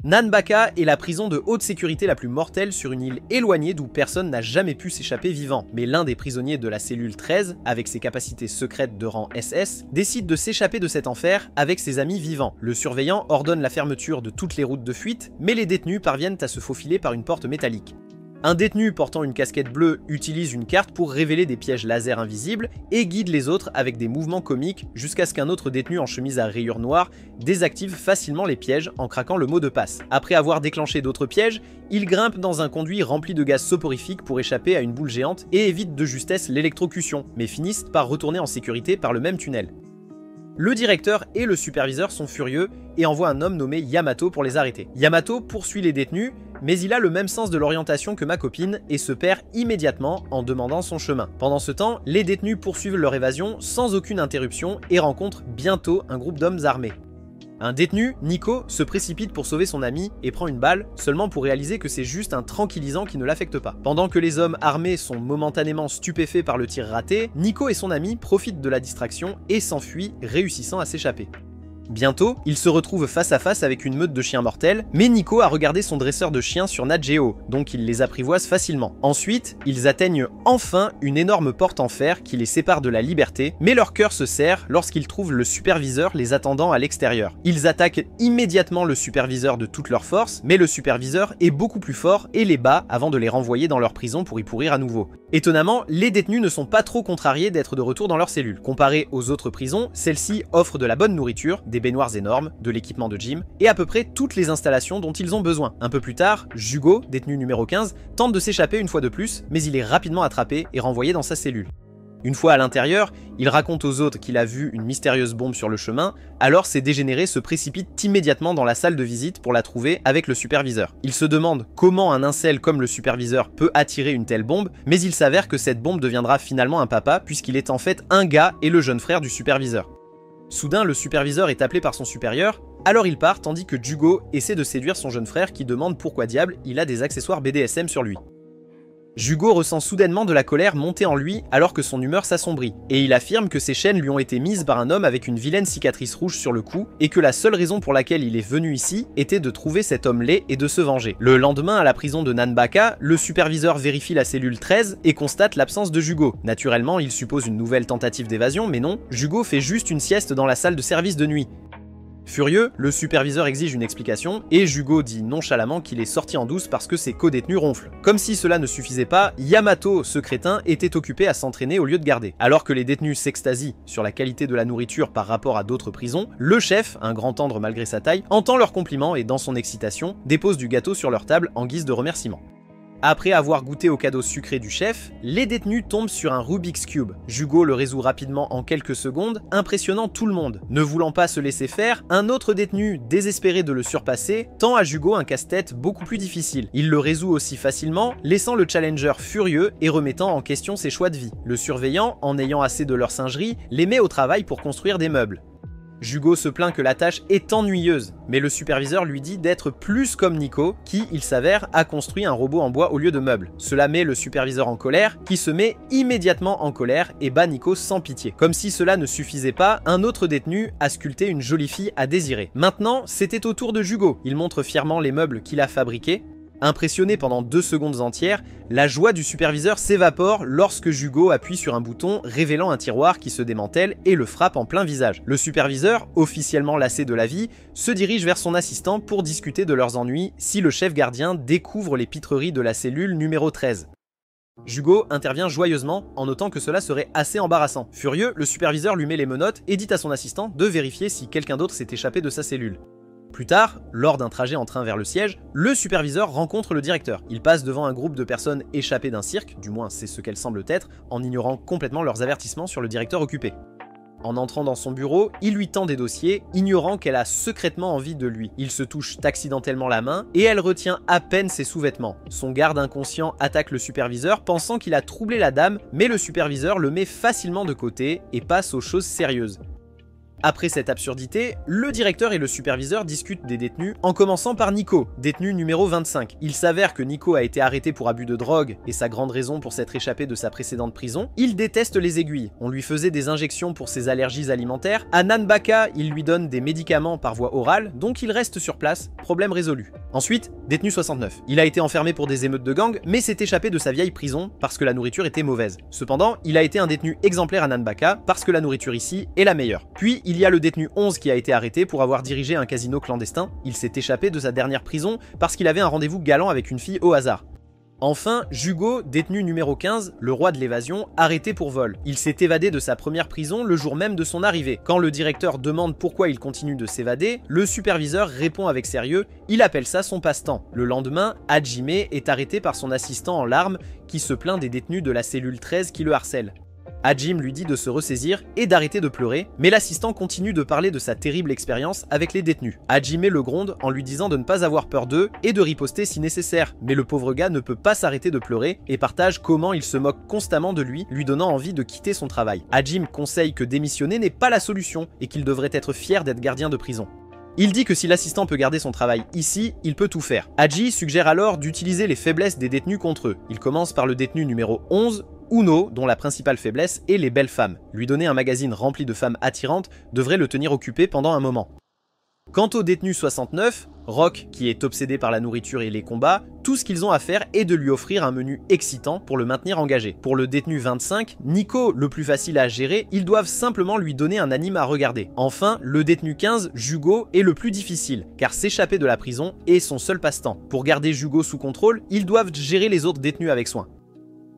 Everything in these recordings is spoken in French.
Nanbaka est la prison de haute sécurité la plus mortelle sur une île éloignée d'où personne n'a jamais pu s'échapper vivant. Mais l'un des prisonniers de la cellule 13, avec ses capacités secrètes de rang SS, décide de s'échapper de cet enfer avec ses amis vivants. Le surveillant ordonne la fermeture de toutes les routes de fuite, mais les détenus parviennent à se faufiler par une porte métallique. Un détenu portant une casquette bleue utilise une carte pour révéler des pièges laser invisibles et guide les autres avec des mouvements comiques jusqu'à ce qu'un autre détenu en chemise à rayures noires désactive facilement les pièges en craquant le mot de passe. Après avoir déclenché d'autres pièges, il grimpe dans un conduit rempli de gaz soporifique pour échapper à une boule géante et évite de justesse l'électrocution, mais finissent par retourner en sécurité par le même tunnel. Le directeur et le superviseur sont furieux et envoient un homme nommé Yamato pour les arrêter. Yamato poursuit les détenus, mais il a le même sens de l'orientation que ma copine et se perd immédiatement en demandant son chemin. Pendant ce temps, les détenus poursuivent leur évasion sans aucune interruption et rencontrent bientôt un groupe d'hommes armés. Un détenu, Nico, se précipite pour sauver son ami et prend une balle, seulement pour réaliser que c'est juste un tranquillisant qui ne l'affecte pas. Pendant que les hommes armés sont momentanément stupéfaits par le tir raté, Nico et son ami profitent de la distraction et s'enfuient, réussissant à s'échapper. Bientôt, il se retrouve face à face avec une meute de chiens mortels, mais Nico a regardé son dresseur de chiens sur Nat Geo, donc il les apprivoise facilement. Ensuite, ils atteignent enfin une énorme porte en fer qui les sépare de la liberté, mais leur cœur se serre lorsqu'ils trouvent le superviseur les attendant à l'extérieur. Ils attaquent immédiatement le superviseur de toute leur force, mais le superviseur est beaucoup plus fort et les bat avant de les renvoyer dans leur prison pour y pourrir à nouveau. Étonnamment, les détenus ne sont pas trop contrariés d'être de retour dans leur cellule. Comparé aux autres prisons, celle-ci offre de la bonne nourriture, des baignoires énormes, de l'équipement de gym, et à peu près toutes les installations dont ils ont besoin. Un peu plus tard, Jugo, détenu numéro 15, tente de s'échapper une fois de plus, mais il est rapidement attrapé et renvoyé dans sa cellule. Une fois à l'intérieur, il raconte aux autres qu'il a vu une mystérieuse bombe sur le chemin, alors ces dégénérés se précipitent immédiatement dans la salle de visite pour la trouver avec le superviseur. Il se demande comment un incel comme le superviseur peut attirer une telle bombe, mais il s'avère que cette bombe deviendra finalement un papa puisqu'il est en fait un gars et le jeune frère du superviseur. Soudain, le superviseur est appelé par son supérieur, alors il part tandis que Jugo essaie de séduire son jeune frère qui demande pourquoi diable il a des accessoires BDSM sur lui. Jugo ressent soudainement de la colère monter en lui alors que son humeur s'assombrit, et il affirme que ces chaînes lui ont été mises par un homme avec une vilaine cicatrice rouge sur le cou, et que la seule raison pour laquelle il est venu ici était de trouver cet homme laid et de se venger. Le lendemain, à la prison de Nanbaka, le superviseur vérifie la cellule 13 et constate l'absence de Jugo. Naturellement, il suppose une nouvelle tentative d'évasion, mais non, Jugo fait juste une sieste dans la salle de service de nuit. Furieux, le superviseur exige une explication et Jugo dit nonchalamment qu'il est sorti en douce parce que ses co-détenus ronflent. Comme si cela ne suffisait pas, Yamato, ce crétin, était occupé à s'entraîner au lieu de garder. Alors que les détenus s'extasient sur la qualité de la nourriture par rapport à d'autres prisons, le chef, un grand tendre malgré sa taille, entend leurs compliments et dans son excitation, dépose du gâteau sur leur table en guise de remerciement. Après avoir goûté au cadeau sucré du chef, les détenus tombent sur un Rubik's Cube. Jugo le résout rapidement en quelques secondes, impressionnant tout le monde. Ne voulant pas se laisser faire, un autre détenu, désespéré de le surpasser, tend à Jugo un casse-tête beaucoup plus difficile. Il le résout aussi facilement, laissant le challenger furieux et remettant en question ses choix de vie. Le surveillant, en ayant assez de leur singerie, les met au travail pour construire des meubles. Jugo se plaint que la tâche est ennuyeuse, mais le superviseur lui dit d'être plus comme Nico, qui, il s'avère, a construit un robot en bois au lieu de meubles. Cela met le superviseur en colère, qui se met immédiatement en colère et bat Nico sans pitié. Comme si cela ne suffisait pas, un autre détenu a sculpté une jolie fille à désirer. Maintenant, c'était au tour de Jugo. Il montre fièrement les meubles qu'il a fabriqués. Impressionné pendant 2 secondes entières, la joie du superviseur s'évapore lorsque Jugo appuie sur un bouton révélant un tiroir qui se démantèle et le frappe en plein visage. Le superviseur, officiellement lassé de la vie, se dirige vers son assistant pour discuter de leurs ennuis si le chef gardien découvre les pitreries de la cellule numéro 13. Jugo intervient joyeusement en notant que cela serait assez embarrassant. Furieux, le superviseur lui met les menottes et dit à son assistant de vérifier si quelqu'un d'autre s'est échappé de sa cellule. Plus tard, lors d'un trajet en train vers le siège, le superviseur rencontre le directeur. Il passe devant un groupe de personnes échappées d'un cirque, du moins c'est ce qu'elles semblent être, en ignorant complètement leurs avertissements sur le directeur occupé. En entrant dans son bureau, il lui tend des dossiers, ignorant qu'elle a secrètement envie de lui. Il se touche accidentellement la main et elle retient à peine ses sous-vêtements. Son garde inconscient attaque le superviseur pensant qu'il a troublé la dame, mais le superviseur le met facilement de côté et passe aux choses sérieuses. Après cette absurdité, le directeur et le superviseur discutent des détenus, en commençant par Nico, détenu numéro 25. Il s'avère que Nico a été arrêté pour abus de drogue, et sa grande raison pour s'être échappé de sa précédente prison. Il déteste les aiguilles, on lui faisait des injections pour ses allergies alimentaires. À Nanbaka, il lui donne des médicaments par voie orale, donc il reste sur place, problème résolu. Ensuite, détenu 69. Il a été enfermé pour des émeutes de gang, mais s'est échappé de sa vieille prison parce que la nourriture était mauvaise. Cependant, il a été un détenu exemplaire à Nanbaka parce que la nourriture ici est la meilleure. Puis, il y a le détenu 11 qui a été arrêté pour avoir dirigé un casino clandestin. Il s'est échappé de sa dernière prison parce qu'il avait un rendez-vous galant avec une fille au hasard. Enfin, Jugo, détenu numéro 15, le roi de l'évasion, arrêté pour vol. Il s'est évadé de sa première prison le jour même de son arrivée. Quand le directeur demande pourquoi il continue de s'évader, le superviseur répond avec sérieux, il appelle ça son passe-temps. Le lendemain, Hajime est arrêté par son assistant en larmes qui se plaint des détenus de la cellule 13 qui le harcèlent. Hajime lui dit de se ressaisir et d'arrêter de pleurer, mais l'assistant continue de parler de sa terrible expérience avec les détenus. Hajime le gronde en lui disant de ne pas avoir peur d'eux et de riposter si nécessaire, mais le pauvre gars ne peut pas s'arrêter de pleurer et partage comment il se moque constamment de lui donnant envie de quitter son travail. Hajime conseille que démissionner n'est pas la solution et qu'il devrait être fier d'être gardien de prison. Il dit que si l'assistant peut garder son travail ici, il peut tout faire. Haji suggère alors d'utiliser les faiblesses des détenus contre eux. Il commence par le détenu numéro 11, Uno, dont la principale faiblesse est les belles femmes. Lui donner un magazine rempli de femmes attirantes devrait le tenir occupé pendant un moment. Quant au détenu 69, Rock, qui est obsédé par la nourriture et les combats, tout ce qu'ils ont à faire est de lui offrir un menu excitant pour le maintenir engagé. Pour le détenu 25, Nico, le plus facile à gérer, ils doivent simplement lui donner un anime à regarder. Enfin, le détenu 15, Jugo, est le plus difficile, car s'échapper de la prison est son seul passe-temps. Pour garder Jugo sous contrôle, ils doivent gérer les autres détenus avec soin.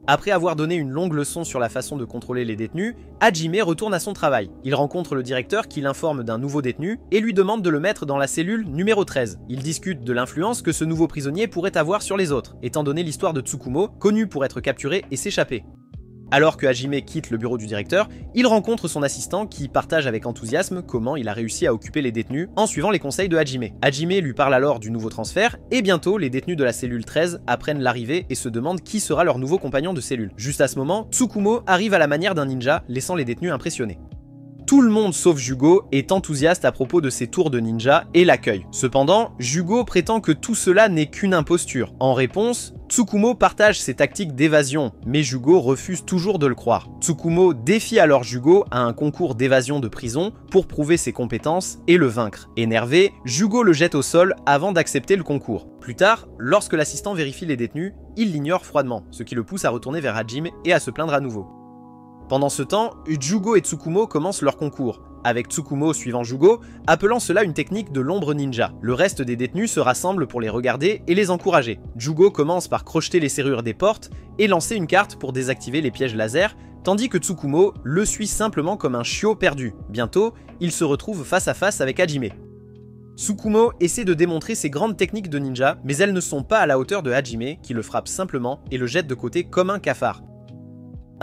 Après avoir donné une longue leçon sur la façon de contrôler les détenus, Hajime retourne à son travail. Il rencontre le directeur qui l'informe d'un nouveau détenu et lui demande de le mettre dans la cellule numéro 13. Ils discutent de l'influence que ce nouveau prisonnier pourrait avoir sur les autres, étant donné l'histoire de Tsukumo, connu pour être capturé et s'échapper. Alors que Hajime quitte le bureau du directeur, il rencontre son assistant qui partage avec enthousiasme comment il a réussi à occuper les détenus en suivant les conseils de Hajime. Hajime lui parle alors du nouveau transfert et bientôt les détenus de la cellule 13 apprennent l'arrivée et se demandent qui sera leur nouveau compagnon de cellule. Juste à ce moment, Tsukumo arrive à la manière d'un ninja, laissant les détenus impressionnés. Tout le monde sauf Jugo est enthousiaste à propos de ses tours de ninja et l'accueille. Cependant, Jugo prétend que tout cela n'est qu'une imposture. En réponse, Tsukumo partage ses tactiques d'évasion, mais Jugo refuse toujours de le croire. Tsukumo défie alors Jugo à un concours d'évasion de prison pour prouver ses compétences et le vaincre. Énervé, Jugo le jette au sol avant d'accepter le concours. Plus tard, lorsque l'assistant vérifie les détenus, il l'ignore froidement, ce qui le pousse à retourner vers Hajime et à se plaindre à nouveau. Pendant ce temps, Jugo et Tsukumo commencent leur concours, avec Tsukumo suivant Jugo, appelant cela une technique de l'ombre ninja. Le reste des détenus se rassemblent pour les regarder et les encourager. Jugo commence par crocheter les serrures des portes et lancer une carte pour désactiver les pièges laser, tandis que Tsukumo le suit simplement comme un chiot perdu. Bientôt, il se retrouve face à face avec Hajime. Tsukumo essaie de démontrer ses grandes techniques de ninja, mais elles ne sont pas à la hauteur de Hajime, qui le frappe simplement et le jette de côté comme un cafard.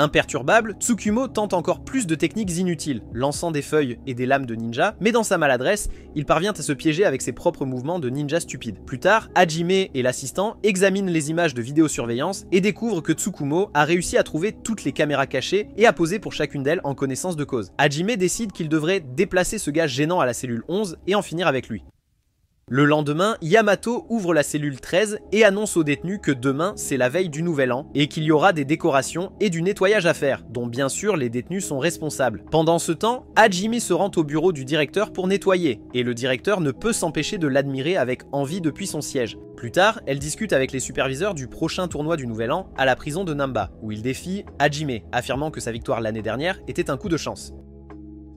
Imperturbable, Tsukumo tente encore plus de techniques inutiles, lançant des feuilles et des lames de ninja, mais dans sa maladresse, il parvient à se piéger avec ses propres mouvements de ninja stupide. Plus tard, Hajime et l'assistant examinent les images de vidéosurveillance et découvrent que Tsukumo a réussi à trouver toutes les caméras cachées et à poser pour chacune d'elles en connaissance de cause. Hajime décide qu'il devrait déplacer ce gars gênant à la cellule 11 et en finir avec lui. Le lendemain, Yamato ouvre la cellule 13 et annonce aux détenus que demain c'est la veille du nouvel an et qu'il y aura des décorations et du nettoyage à faire, dont bien sûr les détenus sont responsables. Pendant ce temps, Hajime se rend au bureau du directeur pour nettoyer, et le directeur ne peut s'empêcher de l'admirer avec envie depuis son siège. Plus tard, elle discute avec les superviseurs du prochain tournoi du nouvel an à la prison de Namba, où il défie Hajime, affirmant que sa victoire l'année dernière était un coup de chance.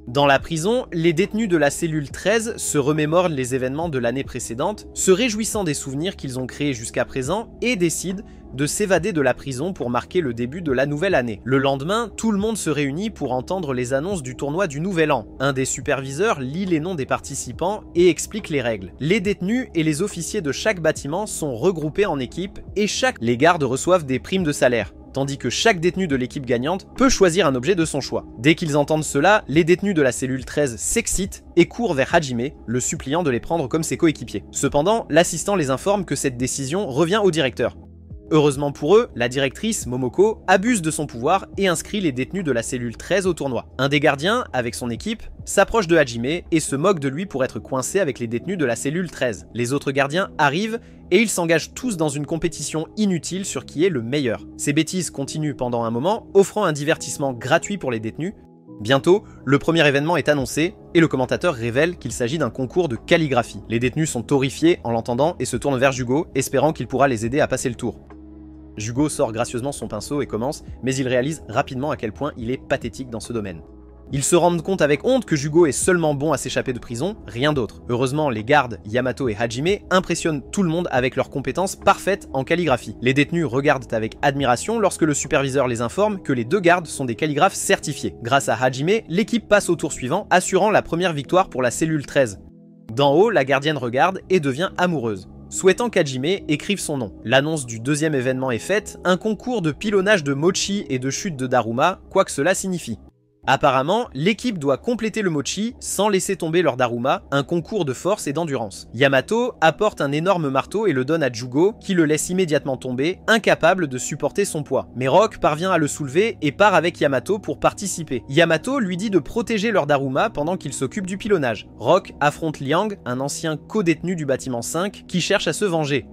Dans la prison, les détenus de la cellule 13 se remémorent les événements de l'année précédente, se réjouissant des souvenirs qu'ils ont créés jusqu'à présent et décident de s'évader de la prison pour marquer le début de la nouvelle année. Le lendemain, tout le monde se réunit pour entendre les annonces du tournoi du Nouvel An. Un des superviseurs lit les noms des participants et explique les règles. Les détenus et les officiers de chaque bâtiment sont regroupés en équipes et les gardes reçoivent des primes de salaire, tandis que chaque détenu de l'équipe gagnante peut choisir un objet de son choix. Dès qu'ils entendent cela, les détenus de la cellule 13 s'excitent et courent vers Hajime, le suppliant de les prendre comme ses coéquipiers. Cependant, l'assistant les informe que cette décision revient au directeur. Heureusement pour eux, la directrice, Momoko, abuse de son pouvoir et inscrit les détenus de la cellule 13 au tournoi. Un des gardiens, avec son équipe, s'approche de Hajime et se moque de lui pour être coincé avec les détenus de la cellule 13. Les autres gardiens arrivent et ils s'engagent tous dans une compétition inutile sur qui est le meilleur. Ces bêtises continuent pendant un moment, offrant un divertissement gratuit pour les détenus. Bientôt, le premier événement est annoncé et le commentateur révèle qu'il s'agit d'un concours de calligraphie. Les détenus sont horrifiés en l'entendant et se tournent vers Jugo, espérant qu'il pourra les aider à passer le tour. Jugo sort gracieusement son pinceau et commence, mais il réalise rapidement à quel point il est pathétique dans ce domaine. Ils se rendent compte avec honte que Jugo est seulement bon à s'échapper de prison, rien d'autre. Heureusement, les gardes, Yamato et Hajime, impressionnent tout le monde avec leurs compétences parfaites en calligraphie. Les détenus regardent avec admiration lorsque le superviseur les informe que les deux gardes sont des calligraphes certifiés. Grâce à Hajime, l'équipe passe au tour suivant, assurant la première victoire pour la cellule 13. D'en haut, la gardienne regarde et devient amoureuse. Souhaitant qu'Hajime écrive son nom. L'annonce du deuxième événement est faite, un concours de pilonnage de mochi et de chute de Daruma, quoi que cela signifie. Apparemment, l'équipe doit compléter le mochi sans laisser tomber leur Daruma, un concours de force et d'endurance. Yamato apporte un énorme marteau et le donne à Jugo, qui le laisse immédiatement tomber, incapable de supporter son poids. Mais Rock parvient à le soulever et part avec Yamato pour participer. Yamato lui dit de protéger leur Daruma pendant qu'il s'occupe du pilonnage. Rock affronte Liang, un ancien co-détenu du bâtiment 5, qui cherche à se venger.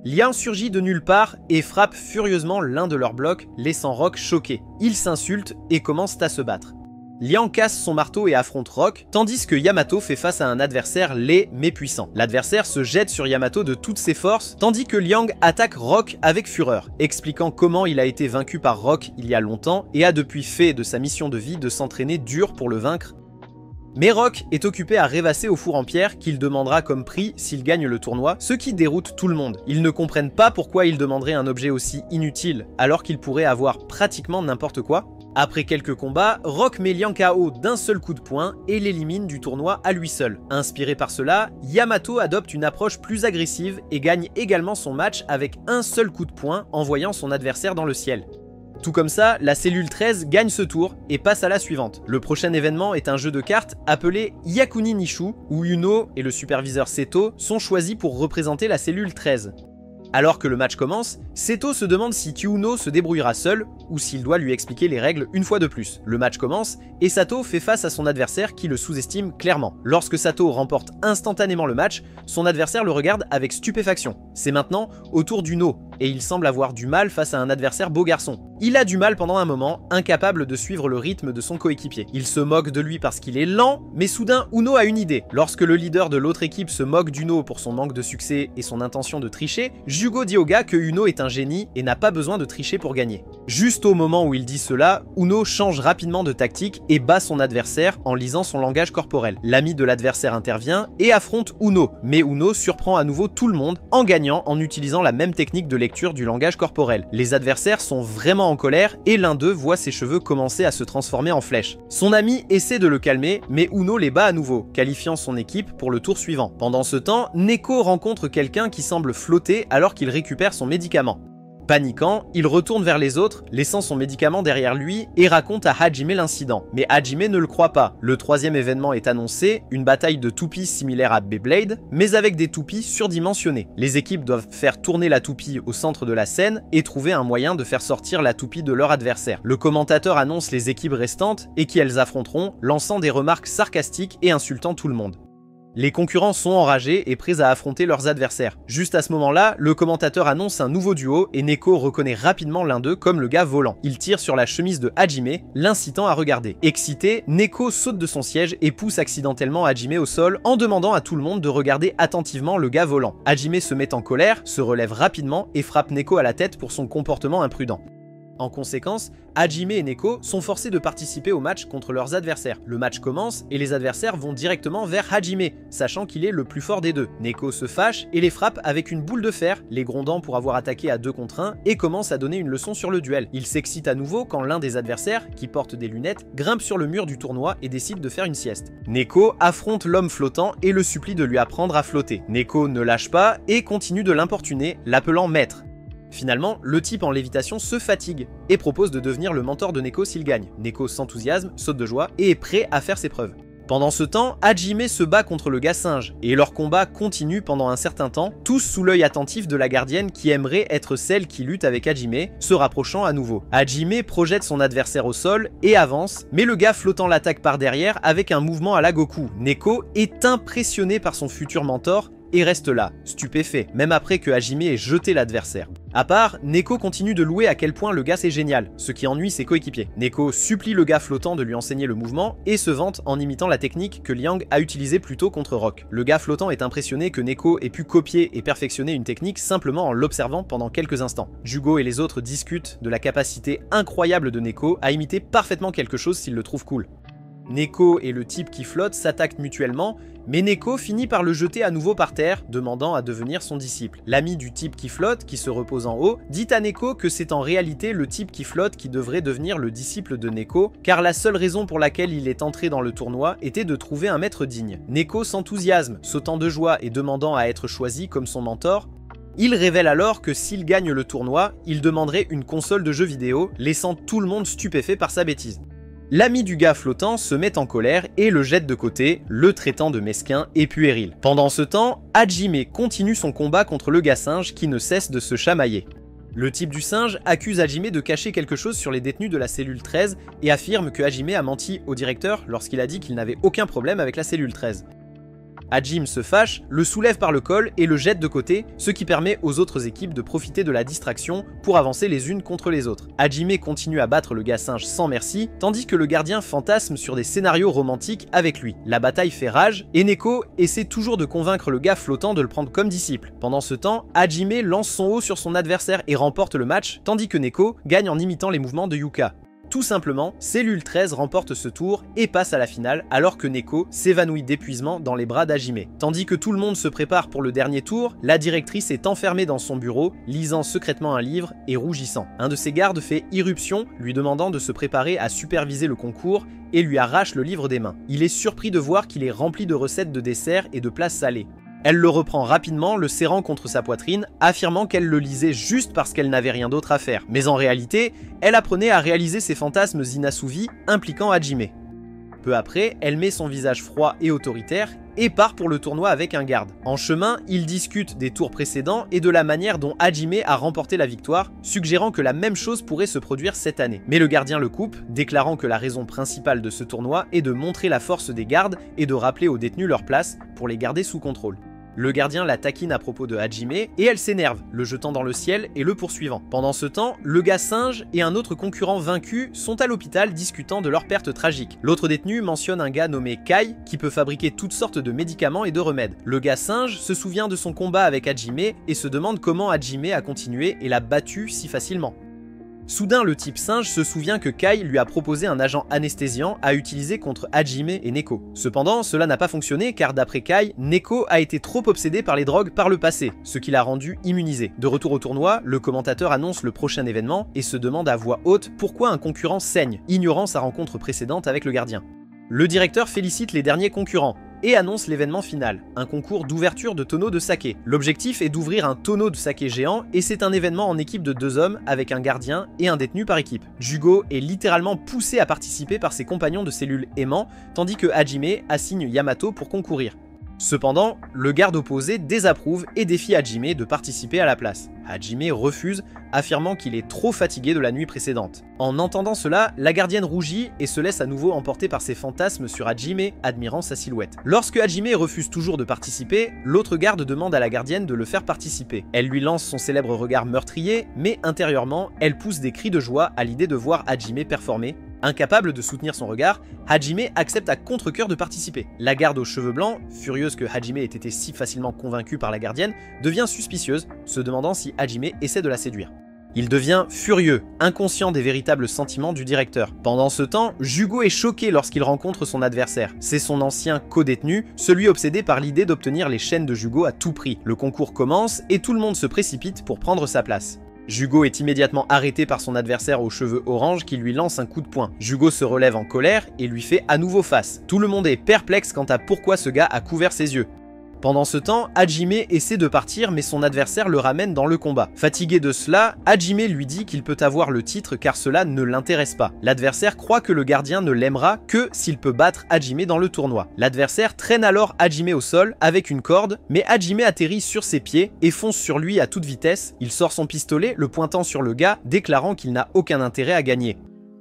Liang surgit de nulle part et frappe furieusement l'un de leurs blocs, laissant Rock choqué. Ils s'insultent et commencent à se battre. Liang casse son marteau et affronte Rock, tandis que Yamato fait face à un adversaire laid mais puissant. L'adversaire se jette sur Yamato de toutes ses forces, tandis que Liang attaque Rock avec fureur, expliquant comment il a été vaincu par Rock il y a longtemps et a depuis fait de sa mission de vie de s'entraîner dur pour le vaincre. Mais Rock est occupé à rêvasser au four en pierre qu'il demandera comme prix s'il gagne le tournoi, ce qui déroute tout le monde. Ils ne comprennent pas pourquoi il demanderait un objet aussi inutile, alors qu'il pourrait avoir pratiquement n'importe quoi. Après quelques combats, Rock met Liang KO d'un seul coup de poing et l'élimine du tournoi à lui seul. Inspiré par cela, Yamato adopte une approche plus agressive et gagne également son match avec un seul coup de poing, envoyant son adversaire dans le ciel. Tout comme ça, la cellule 13 gagne ce tour et passe à la suivante. Le prochain événement est un jeu de cartes appelé Yakuni Nishu, où Uno et le superviseur Seto sont choisis pour représenter la cellule 13. Alors que le match commence, Seto se demande si Kyuno se débrouillera seul ou s'il doit lui expliquer les règles une fois de plus. Le match commence et Sato fait face à son adversaire qui le sous-estime clairement. Lorsque Sato remporte instantanément le match, son adversaire le regarde avec stupéfaction. C'est maintenant au tour d'Uno et il semble avoir du mal face à un adversaire beau garçon. Il a du mal pendant un moment, incapable de suivre le rythme de son coéquipier. Il se moque de lui parce qu'il est lent, mais soudain Uno a une idée. Lorsque le leader de l'autre équipe se moque d'Uno pour son manque de succès et son intention de tricher, Jugo dit au gars que Uno est un génie et n'a pas besoin de tricher pour gagner. Juste au moment où il dit cela, Uno change rapidement de tactique et bat son adversaire en lisant son langage corporel. L'ami de l'adversaire intervient et affronte Uno, mais Uno surprend à nouveau tout le monde en gagnant en utilisant la même technique de lecture du langage corporel. Les adversaires sont vraiment en colère et l'un d'eux voit ses cheveux commencer à se transformer en flèches. Son ami essaie de le calmer, mais Uno les bat à nouveau, qualifiant son équipe pour le tour suivant. Pendant ce temps, Neko rencontre quelqu'un qui semble flotter alors qu'il récupère son médicament. Paniquant, il retourne vers les autres, laissant son médicament derrière lui et raconte à Hajime l'incident. Mais Hajime ne le croit pas. Le troisième événement est annoncé, une bataille de toupies similaire à Beyblade, mais avec des toupies surdimensionnées. Les équipes doivent faire tourner la toupie au centre de la scène et trouver un moyen de faire sortir la toupie de leur adversaire. Le commentateur annonce les équipes restantes et qui elles affronteront, lançant des remarques sarcastiques et insultant tout le monde. Les concurrents sont enragés et prêts à affronter leurs adversaires. Juste à ce moment-là, le commentateur annonce un nouveau duo et Neko reconnaît rapidement l'un d'eux comme le gars volant. Il tire sur la chemise de Hajime, l'incitant à regarder. Excité, Neko saute de son siège et pousse accidentellement Hajime au sol en demandant à tout le monde de regarder attentivement le gars volant. Hajime se met en colère, se relève rapidement et frappe Neko à la tête pour son comportement imprudent. En conséquence, Hajime et Neko sont forcés de participer au match contre leurs adversaires. Le match commence et les adversaires vont directement vers Hajime, sachant qu'il est le plus fort des deux. Neko se fâche et les frappe avec une boule de fer, les grondant pour avoir attaqué à 2 contre 1 et commence à donner une leçon sur le duel. Il s'excite à nouveau quand l'un des adversaires, qui porte des lunettes, grimpe sur le mur du tournoi et décide de faire une sieste. Neko affronte l'homme flottant et le supplie de lui apprendre à flotter. Neko ne lâche pas et continue de l'importuner, l'appelant maître. Finalement, le type en lévitation se fatigue et propose de devenir le mentor de Neko s'il gagne. Neko s'enthousiasme, saute de joie et est prêt à faire ses preuves. Pendant ce temps, Hajime se bat contre le gars singe, et leur combat continue pendant un certain temps, tous sous l'œil attentif de la gardienne qui aimerait être celle qui lutte avec Hajime, se rapprochant à nouveau. Hajime projette son adversaire au sol et avance, mais le gars flottant l'attaque par derrière avec un mouvement à la Goku. Neko est impressionné par son futur mentor et reste là, stupéfait, même après que Hajime ait jeté l'adversaire. À part, Neko continue de louer à quel point le gars c'est génial, ce qui ennuie ses coéquipiers. Neko supplie le gars flottant de lui enseigner le mouvement et se vante en imitant la technique que Liang a utilisée plus tôt contre Rock. Le gars flottant est impressionné que Neko ait pu copier et perfectionner une technique simplement en l'observant pendant quelques instants. Jugo et les autres discutent de la capacité incroyable de Neko à imiter parfaitement quelque chose s'ils le trouvent cool. Neko et le type qui flotte s'attaquent mutuellement, mais Neko finit par le jeter à nouveau par terre, demandant à devenir son disciple. L'ami du type qui flotte, qui se repose en haut, dit à Neko que c'est en réalité le type qui flotte qui devrait devenir le disciple de Neko, car la seule raison pour laquelle il est entré dans le tournoi était de trouver un maître digne. Neko s'enthousiasme, sautant de joie et demandant à être choisi comme son mentor. Il révèle alors que s'il gagne le tournoi, il demanderait une console de jeux vidéo, laissant tout le monde stupéfait par sa bêtise. L'ami du gars flottant se met en colère et le jette de côté, le traitant de mesquin et puéril. Pendant ce temps, Hajime continue son combat contre le gars singe qui ne cesse de se chamailler. Le type du singe accuse Hajime de cacher quelque chose sur les détenus de la cellule 13 et affirme que Hajime a menti au directeur lorsqu'il a dit qu'il n'avait aucun problème avec la cellule 13. Hajime se fâche, le soulève par le col et le jette de côté, ce qui permet aux autres équipes de profiter de la distraction pour avancer les unes contre les autres. Hajime continue à battre le gars singe sans merci, tandis que le gardien fantasme sur des scénarios romantiques avec lui. La bataille fait rage, et Neko essaie toujours de convaincre le gars flottant de le prendre comme disciple. Pendant ce temps, Hajime lance son haut sur son adversaire et remporte le match, tandis que Neko gagne en imitant les mouvements de Yuka. Tout simplement, Cellule 13 remporte ce tour et passe à la finale alors que Neko s'évanouit d'épuisement dans les bras d'Hajime. Tandis que tout le monde se prépare pour le dernier tour, la directrice est enfermée dans son bureau, lisant secrètement un livre et rougissant. Un de ses gardes fait irruption, lui demandant de se préparer à superviser le concours et lui arrache le livre des mains. Il est surpris de voir qu'il est rempli de recettes de desserts et de plats salés. Elle le reprend rapidement, le serrant contre sa poitrine, affirmant qu'elle le lisait juste parce qu'elle n'avait rien d'autre à faire. Mais en réalité, elle apprenait à réaliser ses fantasmes inassouvis impliquant Hajime. Peu après, elle met son visage froid et autoritaire et part pour le tournoi avec un garde. En chemin, ils discutent des tours précédents et de la manière dont Hajime a remporté la victoire, suggérant que la même chose pourrait se produire cette année. Mais le gardien le coupe, déclarant que la raison principale de ce tournoi est de montrer la force des gardes et de rappeler aux détenus leur place pour les garder sous contrôle. Le gardien la taquine à propos de Hajime et elle s'énerve, le jetant dans le ciel et le poursuivant. Pendant ce temps, le gars singe et un autre concurrent vaincu sont à l'hôpital discutant de leur perte tragique. L'autre détenu mentionne un gars nommé Kai qui peut fabriquer toutes sortes de médicaments et de remèdes. Le gars singe se souvient de son combat avec Hajime et se demande comment Hajime a continué et l'a battu si facilement. Soudain, le type singe se souvient que Kai lui a proposé un agent anesthésiant à utiliser contre Hajime et Neko. Cependant, cela n'a pas fonctionné car d'après Kai, Neko a été trop obsédé par les drogues par le passé, ce qui l'a rendu immunisé. De retour au tournoi, le commentateur annonce le prochain événement et se demande à voix haute pourquoi un concurrent saigne, ignorant sa rencontre précédente avec le gardien. Le directeur félicite les derniers concurrents et annonce l'événement final, un concours d'ouverture de tonneaux de saké. L'objectif est d'ouvrir un tonneau de saké géant et c'est un événement en équipe de 2 hommes avec un gardien et un détenu par équipe. Jugo est littéralement poussé à participer par ses compagnons de cellule aimants, tandis que Hajime assigne Yamato pour concourir. Cependant, le garde opposé désapprouve et défie Hajime de participer à la place. Hajime refuse, affirmant qu'il est trop fatigué de la nuit précédente. En entendant cela, la gardienne rougit et se laisse à nouveau emporter par ses fantasmes sur Hajime, admirant sa silhouette. Lorsque Hajime refuse toujours de participer, l'autre garde demande à la gardienne de le faire participer. Elle lui lance son célèbre regard meurtrier, mais intérieurement, elle pousse des cris de joie à l'idée de voir Hajime performer. Incapable de soutenir son regard, Hajime accepte à contre-cœur de participer. La garde aux cheveux blancs, furieuse que Hajime ait été si facilement convaincu par la gardienne, devient suspicieuse, se demandant si Hajime essaie de la séduire. Il devient furieux, inconscient des véritables sentiments du directeur. Pendant ce temps, Jugo est choqué lorsqu'il rencontre son adversaire. C'est son ancien co-détenu, celui obsédé par l'idée d'obtenir les chaînes de Jugo à tout prix. Le concours commence et tout le monde se précipite pour prendre sa place. Jugo est immédiatement arrêté par son adversaire aux cheveux orange qui lui lance un coup de poing. Jugo se relève en colère et lui fait à nouveau face. Tout le monde est perplexe quant à pourquoi ce gars a couvert ses yeux. Pendant ce temps, Hajime essaie de partir mais son adversaire le ramène dans le combat. Fatigué de cela, Hajime lui dit qu'il peut avoir le titre car cela ne l'intéresse pas. L'adversaire croit que le gardien ne l'aimera que s'il peut battre Hajime dans le tournoi. L'adversaire traîne alors Hajime au sol avec une corde, mais Hajime atterrit sur ses pieds et fonce sur lui à toute vitesse. Il sort son pistolet, le pointant sur le gars, déclarant qu'il n'a aucun intérêt à gagner.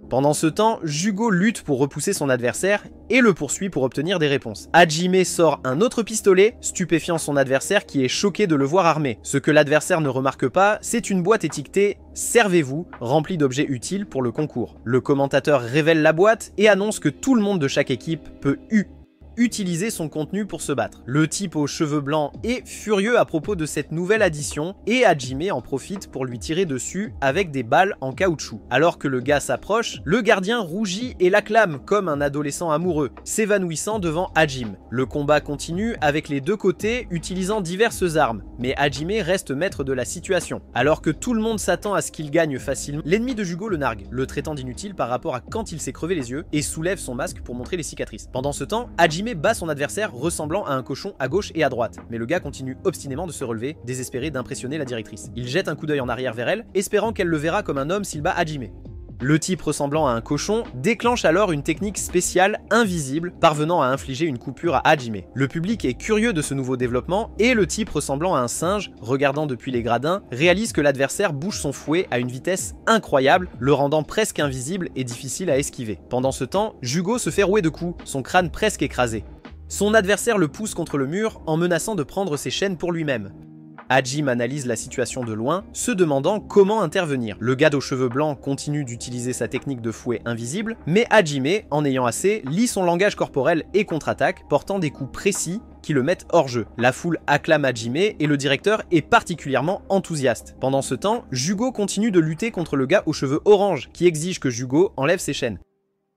Pendant ce temps, Jugo lutte pour repousser son adversaire et le poursuit pour obtenir des réponses. Hajime sort un autre pistolet, stupéfiant son adversaire qui est choqué de le voir armé. Ce que l'adversaire ne remarque pas, c'est une boîte étiquetée « Servez-vous » remplie d'objets utiles pour le concours. Le commentateur révèle la boîte et annonce que tout le monde de chaque équipe peut utiliser son contenu pour se battre. Le type aux cheveux blancs est furieux à propos de cette nouvelle addition et Hajime en profite pour lui tirer dessus avec des balles en caoutchouc. Alors que le gars s'approche, le gardien rougit et l'acclame comme un adolescent amoureux, s'évanouissant devant Hajime. Le combat continue avec les deux côtés utilisant diverses armes, mais Hajime reste maître de la situation. Alors que tout le monde s'attend à ce qu'il gagne facilement, l'ennemi de Jugo le nargue, le traitant d'inutile par rapport à quand il s'est crevé les yeux et soulève son masque pour montrer les cicatrices. Pendant ce temps, Hajime bat son adversaire ressemblant à un cochon à gauche et à droite, mais le gars continue obstinément de se relever, désespéré d'impressionner la directrice. Il jette un coup d'œil en arrière vers elle, espérant qu'elle le verra comme un homme s'il bat Hajime. Le type ressemblant à un cochon déclenche alors une technique spéciale invisible parvenant à infliger une coupure à Hajime. Le public est curieux de ce nouveau développement et le type ressemblant à un singe, regardant depuis les gradins, réalise que l'adversaire bouge son fouet à une vitesse incroyable, le rendant presque invisible et difficile à esquiver. Pendant ce temps, Jugo se fait rouer de coups, son crâne presque écrasé. Son adversaire le pousse contre le mur en menaçant de prendre ses chaînes pour lui-même. Hajime analyse la situation de loin, se demandant comment intervenir. Le gars aux cheveux blancs continue d'utiliser sa technique de fouet invisible, mais Hajime, en ayant assez, lit son langage corporel et contre-attaque, portant des coups précis qui le mettent hors jeu. La foule acclame Hajime et le directeur est particulièrement enthousiaste. Pendant ce temps, Jugo continue de lutter contre le gars aux cheveux orange, qui exige que Jugo enlève ses chaînes.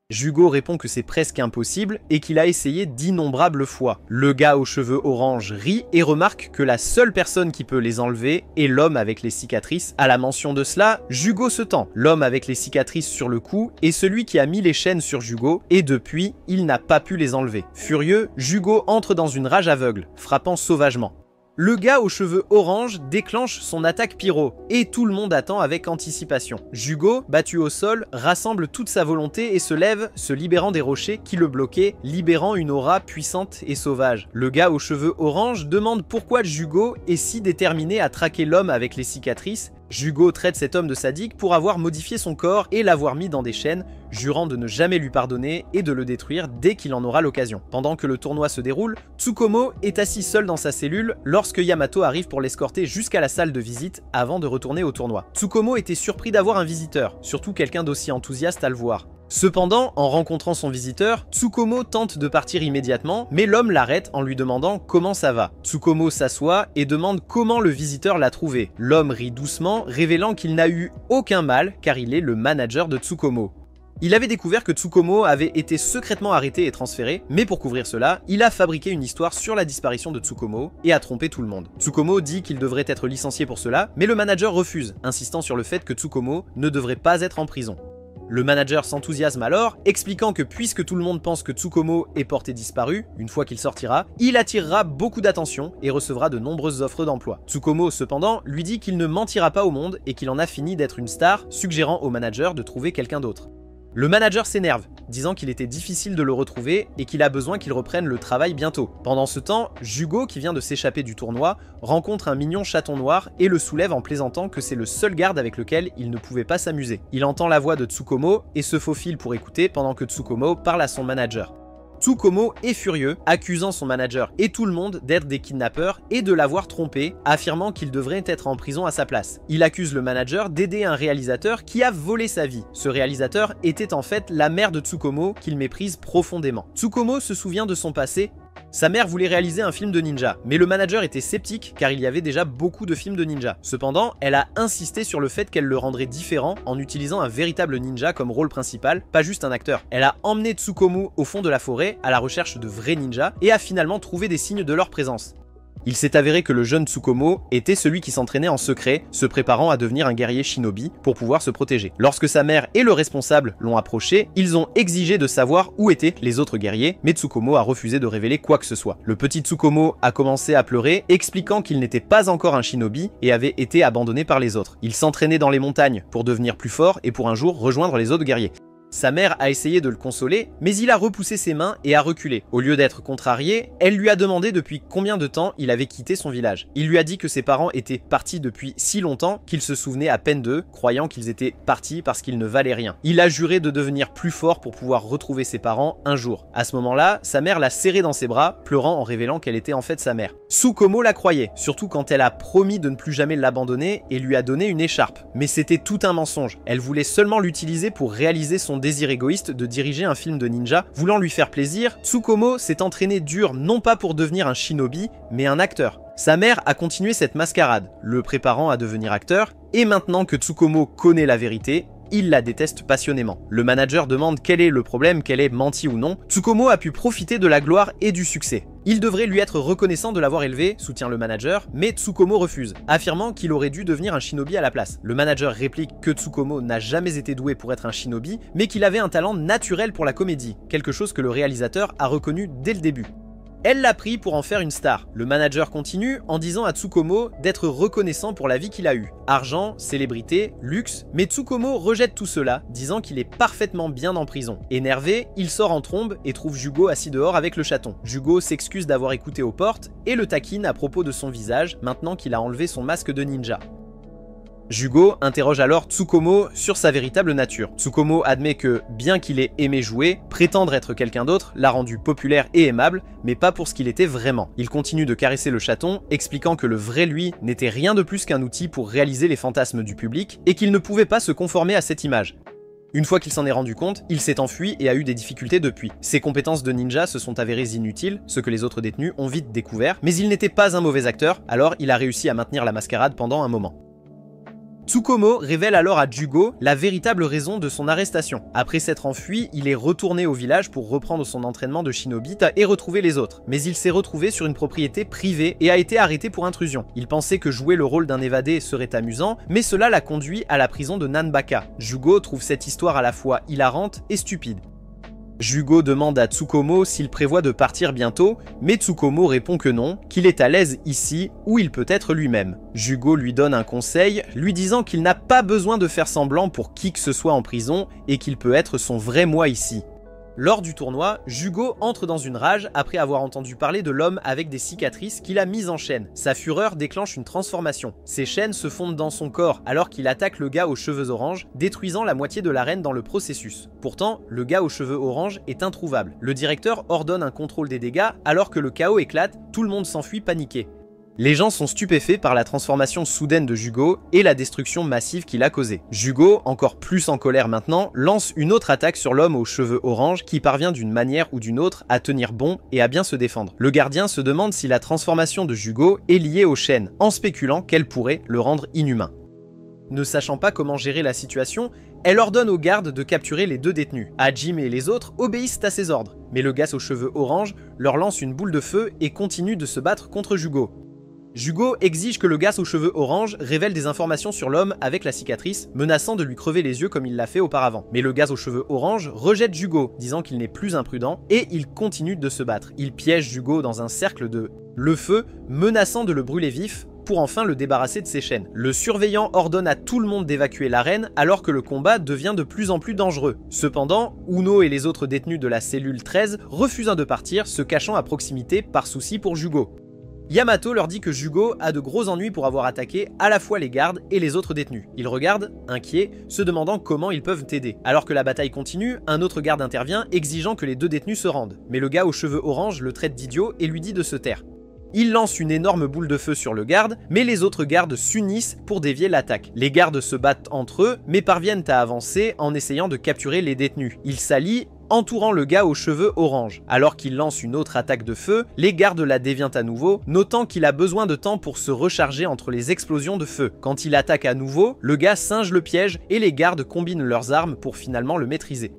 Jugo répond que c'est presque impossible et qu'il a essayé d'innombrables fois. Le gars aux cheveux orange rit et remarque que la seule personne qui peut les enlever est l'homme avec les cicatrices. À la mention de cela, Jugo se tend. L'homme avec les cicatrices sur le cou est celui qui a mis les chaînes sur Jugo et depuis, il n'a pas pu les enlever. Furieux, Jugo entre dans une rage aveugle, frappant sauvagement. Le gars aux cheveux orange déclenche son attaque pyro, et tout le monde attend avec anticipation. Jugo, battu au sol, rassemble toute sa volonté et se lève, se libérant des rochers qui le bloquaient, libérant une aura puissante et sauvage. Le gars aux cheveux orange demande pourquoi Jugo est si déterminé à traquer l'homme avec les cicatrices. Jugo traite cet homme de sadique pour avoir modifié son corps et l'avoir mis dans des chaînes, jurant de ne jamais lui pardonner et de le détruire dès qu'il en aura l'occasion. Pendant que le tournoi se déroule, Tsukomo est assis seul dans sa cellule lorsque Yamato arrive pour l'escorter jusqu'à la salle de visite avant de retourner au tournoi. Tsukomo était surpris d'avoir un visiteur, surtout quelqu'un d'aussi enthousiaste à le voir. Cependant, en rencontrant son visiteur, Tsukomo tente de partir immédiatement, mais l'homme l'arrête en lui demandant comment ça va. Tsukomo s'assoit et demande comment le visiteur l'a trouvé. L'homme rit doucement, révélant qu'il n'a eu aucun mal car il est le manager de Tsukomo. Il avait découvert que Tsukomo avait été secrètement arrêté et transféré, mais pour couvrir cela, il a fabriqué une histoire sur la disparition de Tsukomo et a trompé tout le monde. Tsukomo dit qu'il devrait être licencié pour cela, mais le manager refuse, insistant sur le fait que Tsukomo ne devrait pas être en prison. Le manager s'enthousiasme alors, expliquant que puisque tout le monde pense que Tsukomo est porté disparu, une fois qu'il sortira, il attirera beaucoup d'attention et recevra de nombreuses offres d'emploi. Tsukomo, cependant, lui dit qu'il ne mentira pas au monde et qu'il en a fini d'être une star, suggérant au manager de trouver quelqu'un d'autre. Le manager s'énerve, disant qu'il était difficile de le retrouver et qu'il a besoin qu'il reprenne le travail bientôt. Pendant ce temps, Jugo, qui vient de s'échapper du tournoi, rencontre un mignon chaton noir et le soulève en plaisantant que c'est le seul garde avec lequel il ne pouvait pas s'amuser. Il entend la voix de Tsukomo et se faufile pour écouter pendant que Tsukomo parle à son manager. Tsukomo est furieux, accusant son manager et tout le monde d'être des kidnappeurs et de l'avoir trompé, affirmant qu'il devrait être en prison à sa place. Il accuse le manager d'aider un réalisateur qui a volé sa vie. Ce réalisateur était en fait la mère de Tsukomo qu'il méprise profondément. Tsukomo se souvient de son passé. Sa mère voulait réaliser un film de ninja, mais le manager était sceptique car il y avait déjà beaucoup de films de ninja. Cependant, elle a insisté sur le fait qu'elle le rendrait différent en utilisant un véritable ninja comme rôle principal, pas juste un acteur. Elle a emmené Tsukomo au fond de la forêt à la recherche de vrais ninjas et a finalement trouvé des signes de leur présence. Il s'est avéré que le jeune Tsukumo était celui qui s'entraînait en secret, se préparant à devenir un guerrier shinobi pour pouvoir se protéger. Lorsque sa mère et le responsable l'ont approché, ils ont exigé de savoir où étaient les autres guerriers, mais Tsukumo a refusé de révéler quoi que ce soit. Le petit Tsukumo a commencé à pleurer, expliquant qu'il n'était pas encore un shinobi et avait été abandonné par les autres. Il s'entraînait dans les montagnes pour devenir plus fort et pour un jour rejoindre les autres guerriers. Sa mère a essayé de le consoler, mais il a repoussé ses mains et a reculé. Au lieu d'être contrarié, elle lui a demandé depuis combien de temps il avait quitté son village. Il lui a dit que ses parents étaient partis depuis si longtemps qu'il se souvenait à peine d'eux, croyant qu'ils étaient partis parce qu'ils ne valaient rien. Il a juré de devenir plus fort pour pouvoir retrouver ses parents un jour. À ce moment-là, sa mère l'a serré dans ses bras, pleurant en révélant qu'elle était en fait sa mère. Tsukumo la croyait, surtout quand elle a promis de ne plus jamais l'abandonner et lui a donné une écharpe. Mais c'était tout un mensonge. Elle voulait seulement l'utiliser pour réaliser son désir égoïste de diriger un film de ninja. Voulant lui faire plaisir, Tsukumo s'est entraîné dur non pas pour devenir un shinobi, mais un acteur. Sa mère a continué cette mascarade, le préparant à devenir acteur, et maintenant que Tsukumo connaît la vérité, il la déteste passionnément. Le manager demande quel est le problème, qu'elle ait menti ou non. Tsukumo a pu profiter de la gloire et du succès. Il devrait lui être reconnaissant de l'avoir élevé, soutient le manager, mais Tsukumo refuse, affirmant qu'il aurait dû devenir un shinobi à la place. Le manager réplique que Tsukumo n'a jamais été doué pour être un shinobi, mais qu'il avait un talent naturel pour la comédie, quelque chose que le réalisateur a reconnu dès le début. Elle l'a pris pour en faire une star. Le manager continue en disant à Tsukumo d'être reconnaissant pour la vie qu'il a eue. Argent, célébrité, luxe, mais Tsukumo rejette tout cela, disant qu'il est parfaitement bien en prison. Énervé, il sort en trombe et trouve Jugo assis dehors avec le chaton. Jugo s'excuse d'avoir écouté aux portes et le taquine à propos de son visage, maintenant qu'il a enlevé son masque de ninja. Jugo interroge alors Tsukumo sur sa véritable nature. Tsukumo admet que, bien qu'il ait aimé jouer, prétendre être quelqu'un d'autre l'a rendu populaire et aimable, mais pas pour ce qu'il était vraiment. Il continue de caresser le chaton, expliquant que le vrai lui n'était rien de plus qu'un outil pour réaliser les fantasmes du public, et qu'il ne pouvait pas se conformer à cette image. Une fois qu'il s'en est rendu compte, il s'est enfui et a eu des difficultés depuis. Ses compétences de ninja se sont avérées inutiles, ce que les autres détenus ont vite découvert, mais il n'était pas un mauvais acteur, alors il a réussi à maintenir la mascarade pendant un moment. Tsukumo révèle alors à Jugo la véritable raison de son arrestation. Après s'être enfui, il est retourné au village pour reprendre son entraînement de shinobi et retrouver les autres. Mais il s'est retrouvé sur une propriété privée et a été arrêté pour intrusion. Il pensait que jouer le rôle d'un évadé serait amusant, mais cela l'a conduit à la prison de Nanbaka. Jugo trouve cette histoire à la fois hilarante et stupide. Jugo demande à Tsukumo s'il prévoit de partir bientôt, mais Tsukumo répond que non, qu'il est à l'aise ici où il peut être lui-même. Jugo lui donne un conseil, lui disant qu'il n'a pas besoin de faire semblant pour qui que ce soit en prison et qu'il peut être son vrai moi ici. Lors du tournoi, Jugo entre dans une rage après avoir entendu parler de l'homme avec des cicatrices qu'il a mis en chaîne. Sa fureur déclenche une transformation. Ses chaînes se fondent dans son corps alors qu'il attaque le gars aux cheveux orange, détruisant la moitié de l'arène dans le processus. Pourtant, le gars aux cheveux orange est introuvable. Le directeur ordonne un contrôle des dégâts alors que le chaos éclate, tout le monde s'enfuit paniqué. Les gens sont stupéfaits par la transformation soudaine de Jugo et la destruction massive qu'il a causée. Jugo, encore plus en colère maintenant, lance une autre attaque sur l'homme aux cheveux orange qui parvient d'une manière ou d'une autre à tenir bon et à bien se défendre. Le gardien se demande si la transformation de Jugo est liée aux chaînes, en spéculant qu'elle pourrait le rendre inhumain. Ne sachant pas comment gérer la situation, elle ordonne aux gardes de capturer les deux détenus. Hajime et les autres obéissent à ses ordres, mais le gars aux cheveux orange leur lance une boule de feu et continue de se battre contre Jugo. Jugo exige que le gars aux cheveux orange révèle des informations sur l'homme avec la cicatrice, menaçant de lui crever les yeux comme il l'a fait auparavant. Mais le gars aux cheveux orange rejette Jugo, disant qu'il n'est plus imprudent, et il continue de se battre. Il piège Jugo dans un cercle de le feu, menaçant de le brûler vif, pour enfin le débarrasser de ses chaînes. Le surveillant ordonne à tout le monde d'évacuer l'arène alors que le combat devient de plus en plus dangereux. Cependant, Uno et les autres détenus de la cellule 13 refusent de partir, se cachant à proximité par souci pour Jugo. Yamato leur dit que Jugo a de gros ennuis pour avoir attaqué à la fois les gardes et les autres détenus. Ils regardent, inquiets, se demandant comment ils peuvent t'aider. Alors que la bataille continue, un autre garde intervient, exigeant que les deux détenus se rendent. Mais le gars aux cheveux orange le traite d'idiot et lui dit de se taire. Il lance une énorme boule de feu sur le garde, mais les autres gardes s'unissent pour dévier l'attaque. Les gardes se battent entre eux, mais parviennent à avancer en essayant de capturer les détenus. Ils s'allient, entourant le gars aux cheveux orange. Alors qu'il lance une autre attaque de feu, les gardes la dévient à nouveau, notant qu'il a besoin de temps pour se recharger entre les explosions de feu. Quand il attaque à nouveau, le gars singe le piège et les gardes combinent leurs armes pour finalement le maîtriser.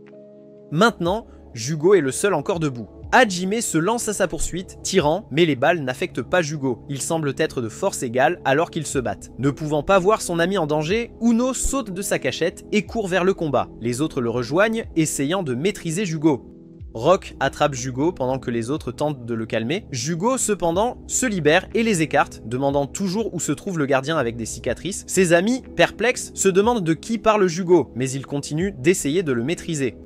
Maintenant, Jugo est le seul encore debout. Hajime se lance à sa poursuite, tirant, mais les balles n'affectent pas Jugo. Ils semblent être de force égale alors qu'ils se battent. Ne pouvant pas voir son ami en danger, Uno saute de sa cachette et court vers le combat. Les autres le rejoignent, essayant de maîtriser Jugo. Rock attrape Jugo pendant que les autres tentent de le calmer. Jugo, cependant, se libère et les écarte, demandant toujours où se trouve le gardien avec des cicatrices. Ses amis, perplexes, se demandent de qui parle Jugo, mais ils continuent d'essayer de le maîtriser.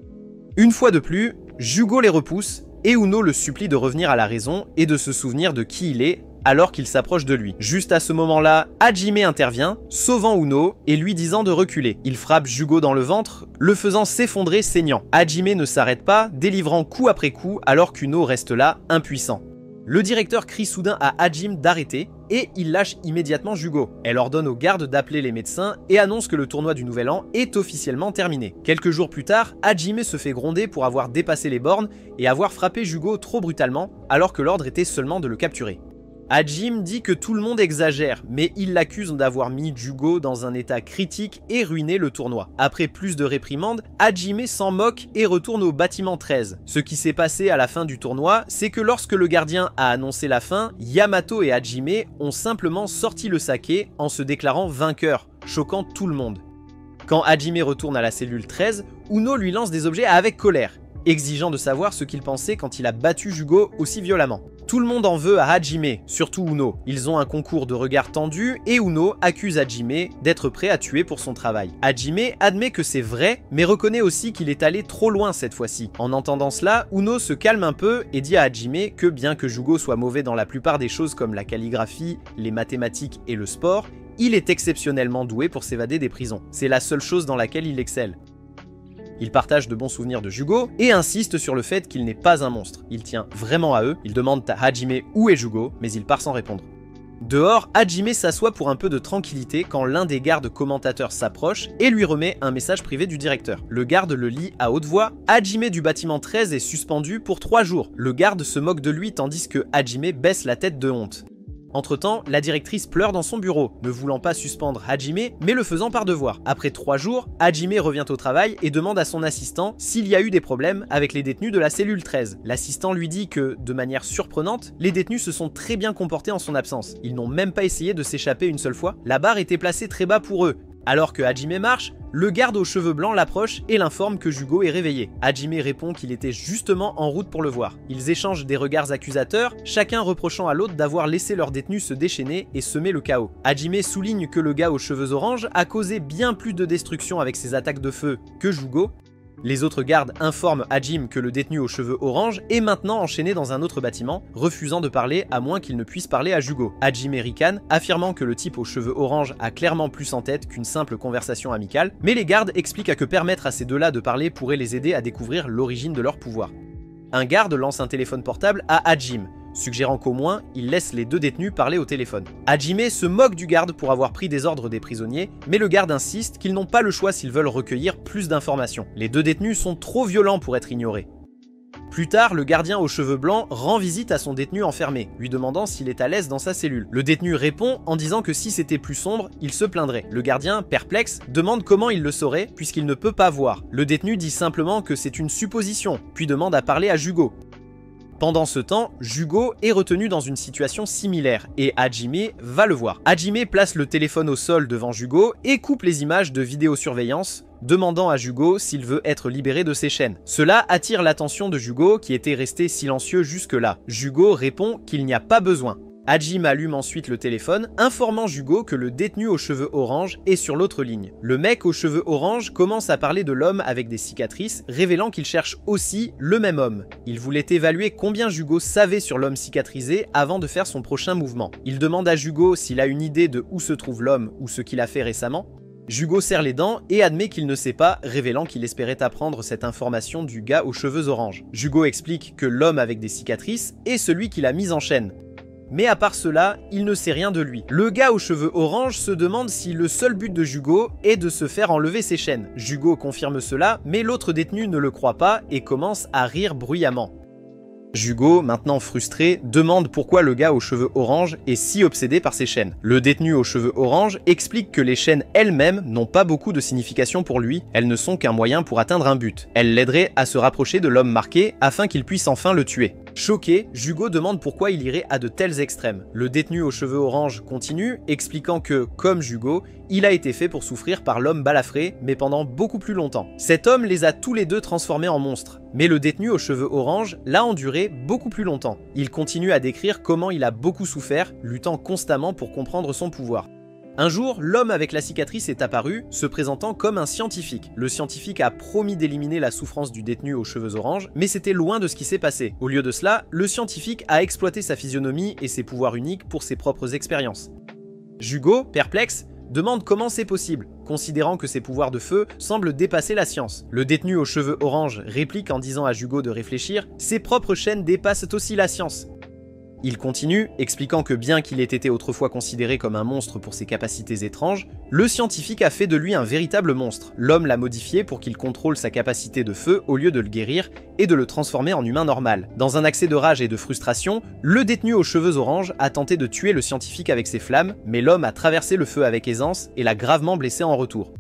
Une fois de plus, Jugo les repousse et Uno le supplie de revenir à la raison et de se souvenir de qui il est alors qu'il s'approche de lui. Juste à ce moment-là, Hajime intervient, sauvant Uno et lui disant de reculer. Il frappe Jugo dans le ventre, le faisant s'effondrer saignant. Hajime ne s'arrête pas, délivrant coup après coup alors qu'Uno reste là, impuissant. Le directeur crie soudain à Hajime d'arrêter et il lâche immédiatement Jugo. Elle ordonne aux gardes d'appeler les médecins et annonce que le tournoi du Nouvel An est officiellement terminé. Quelques jours plus tard, Hajime se fait gronder pour avoir dépassé les bornes et avoir frappé Jugo trop brutalement alors que l'ordre était seulement de le capturer. Hajime dit que tout le monde exagère, mais il l'accuse d'avoir mis Jugo dans un état critique et ruiné le tournoi. Après plus de réprimandes, Hajime s'en moque et retourne au bâtiment 13. Ce qui s'est passé à la fin du tournoi, c'est que lorsque le gardien a annoncé la fin, Yamato et Hajime ont simplement sorti le saké en se déclarant vainqueurs, choquant tout le monde. Quand Hajime retourne à la cellule 13, Uno lui lance des objets avec colère, exigeant de savoir ce qu'il pensait quand il a battu Jugo aussi violemment. Tout le monde en veut à Hajime, surtout Uno. Ils ont un concours de regards tendus et Uno accuse Hajime d'être prêt à tuer pour son travail. Hajime admet que c'est vrai, mais reconnaît aussi qu'il est allé trop loin cette fois-ci. En entendant cela, Uno se calme un peu et dit à Hajime que bien que Jugo soit mauvais dans la plupart des choses comme la calligraphie, les mathématiques et le sport, il est exceptionnellement doué pour s'évader des prisons. C'est la seule chose dans laquelle il excelle. Il partage de bons souvenirs de Jugo et insiste sur le fait qu'il n'est pas un monstre. Il tient vraiment à eux, il demande à Hajime où est Jugo, mais il part sans répondre. Dehors, Hajime s'assoit pour un peu de tranquillité quand l'un des gardes commentateurs s'approche et lui remet un message privé du directeur. Le garde le lit à haute voix. Hajime du bâtiment 13 est suspendu pour 3 jours. Le garde se moque de lui tandis que Hajime baisse la tête de honte. Entre-temps, la directrice pleure dans son bureau, ne voulant pas suspendre Hajime, mais le faisant par devoir. Après 3 jours, Hajime revient au travail et demande à son assistant s'il y a eu des problèmes avec les détenus de la cellule 13. L'assistant lui dit que, de manière surprenante, les détenus se sont très bien comportés en son absence. Ils n'ont même pas essayé de s'échapper une seule fois. La barre était placée très bas pour eux. Alors que Hajime marche, le garde aux cheveux blancs l'approche et l'informe que Jugo est réveillé. Hajime répond qu'il était justement en route pour le voir. Ils échangent des regards accusateurs, chacun reprochant à l'autre d'avoir laissé leur détenu se déchaîner et semer le chaos. Hajime souligne que le gars aux cheveux orange a causé bien plus de destruction avec ses attaques de feu que Jugo. Les autres gardes informent Hajime que le détenu aux cheveux orange est maintenant enchaîné dans un autre bâtiment, refusant de parler à moins qu'il ne puisse parler à Jugo. Hajime ricane, affirmant que le type aux cheveux orange a clairement plus en tête qu'une simple conversation amicale, mais les gardes expliquent que permettre à ces deux-là de parler pourrait les aider à découvrir l'origine de leur pouvoir. Un garde lance un téléphone portable à Hajime, suggérant qu'au moins, il laisse les deux détenus parler au téléphone. Hajime se moque du garde pour avoir pris des ordres des prisonniers, mais le garde insiste qu'ils n'ont pas le choix s'ils veulent recueillir plus d'informations. Les deux détenus sont trop violents pour être ignorés. Plus tard, le gardien aux cheveux blancs rend visite à son détenu enfermé, lui demandant s'il est à l'aise dans sa cellule. Le détenu répond en disant que si c'était plus sombre, il se plaindrait. Le gardien, perplexe, demande comment il le saurait puisqu'il ne peut pas voir. Le détenu dit simplement que c'est une supposition, puis demande à parler à Jugo. Pendant ce temps, Jugo est retenu dans une situation similaire et Hajime va le voir. Hajime place le téléphone au sol devant Jugo et coupe les images de vidéosurveillance, demandant à Jugo s'il veut être libéré de ses chaînes. Cela attire l'attention de Jugo qui était resté silencieux jusque-là. Jugo répond qu'il n'y a pas besoin. Hajime allume ensuite le téléphone, informant Jugo que le détenu aux cheveux orange est sur l'autre ligne. Le mec aux cheveux orange commence à parler de l'homme avec des cicatrices, révélant qu'il cherche aussi le même homme. Il voulait évaluer combien Jugo savait sur l'homme cicatrisé avant de faire son prochain mouvement. Il demande à Jugo s'il a une idée de où se trouve l'homme ou ce qu'il a fait récemment. Jugo serre les dents et admet qu'il ne sait pas, révélant qu'il espérait apprendre cette information du gars aux cheveux orange. Jugo explique que l'homme avec des cicatrices est celui qui l'a mis en chaîne. Mais à part cela, il ne sait rien de lui. Le gars aux cheveux orange se demande si le seul but de Jugo est de se faire enlever ses chaînes. Jugo confirme cela, mais l'autre détenu ne le croit pas et commence à rire bruyamment. Jugo, maintenant frustré, demande pourquoi le gars aux cheveux orange est si obsédé par ces chaînes. Le détenu aux cheveux orange explique que les chaînes elles-mêmes n'ont pas beaucoup de signification pour lui, elles ne sont qu'un moyen pour atteindre un but. Elles l'aideraient à se rapprocher de l'homme marqué afin qu'il puisse enfin le tuer. Choqué, Jugo demande pourquoi il irait à de tels extrêmes. Le détenu aux cheveux orange continue, expliquant que, comme Jugo, il a été fait pour souffrir par l'homme balafré, mais pendant beaucoup plus longtemps. Cet homme les a tous les deux transformés en monstres, mais le détenu aux cheveux orange l'a enduré beaucoup plus longtemps. Il continue à décrire comment il a beaucoup souffert, luttant constamment pour comprendre son pouvoir. Un jour, l'homme avec la cicatrice est apparu, se présentant comme un scientifique. Le scientifique a promis d'éliminer la souffrance du détenu aux cheveux orange, mais c'était loin de ce qui s'est passé. Au lieu de cela, le scientifique a exploité sa physionomie et ses pouvoirs uniques pour ses propres expériences. Jugo, perplexe, demande comment c'est possible, considérant que ses pouvoirs de feu semblent dépasser la science. Le détenu aux cheveux orange réplique en disant à Jugo de réfléchir, ses propres chaînes dépassent aussi la science. Il continue, expliquant que bien qu'il ait été autrefois considéré comme un monstre pour ses capacités étranges, le scientifique a fait de lui un véritable monstre. L'homme l'a modifié pour qu'il contrôle sa capacité de feu au lieu de le guérir et de le transformer en humain normal. Dans un accès de rage et de frustration, le détenu aux cheveux orange a tenté de tuer le scientifique avec ses flammes, mais l'homme a traversé le feu avec aisance et l'a gravement blessé en retour.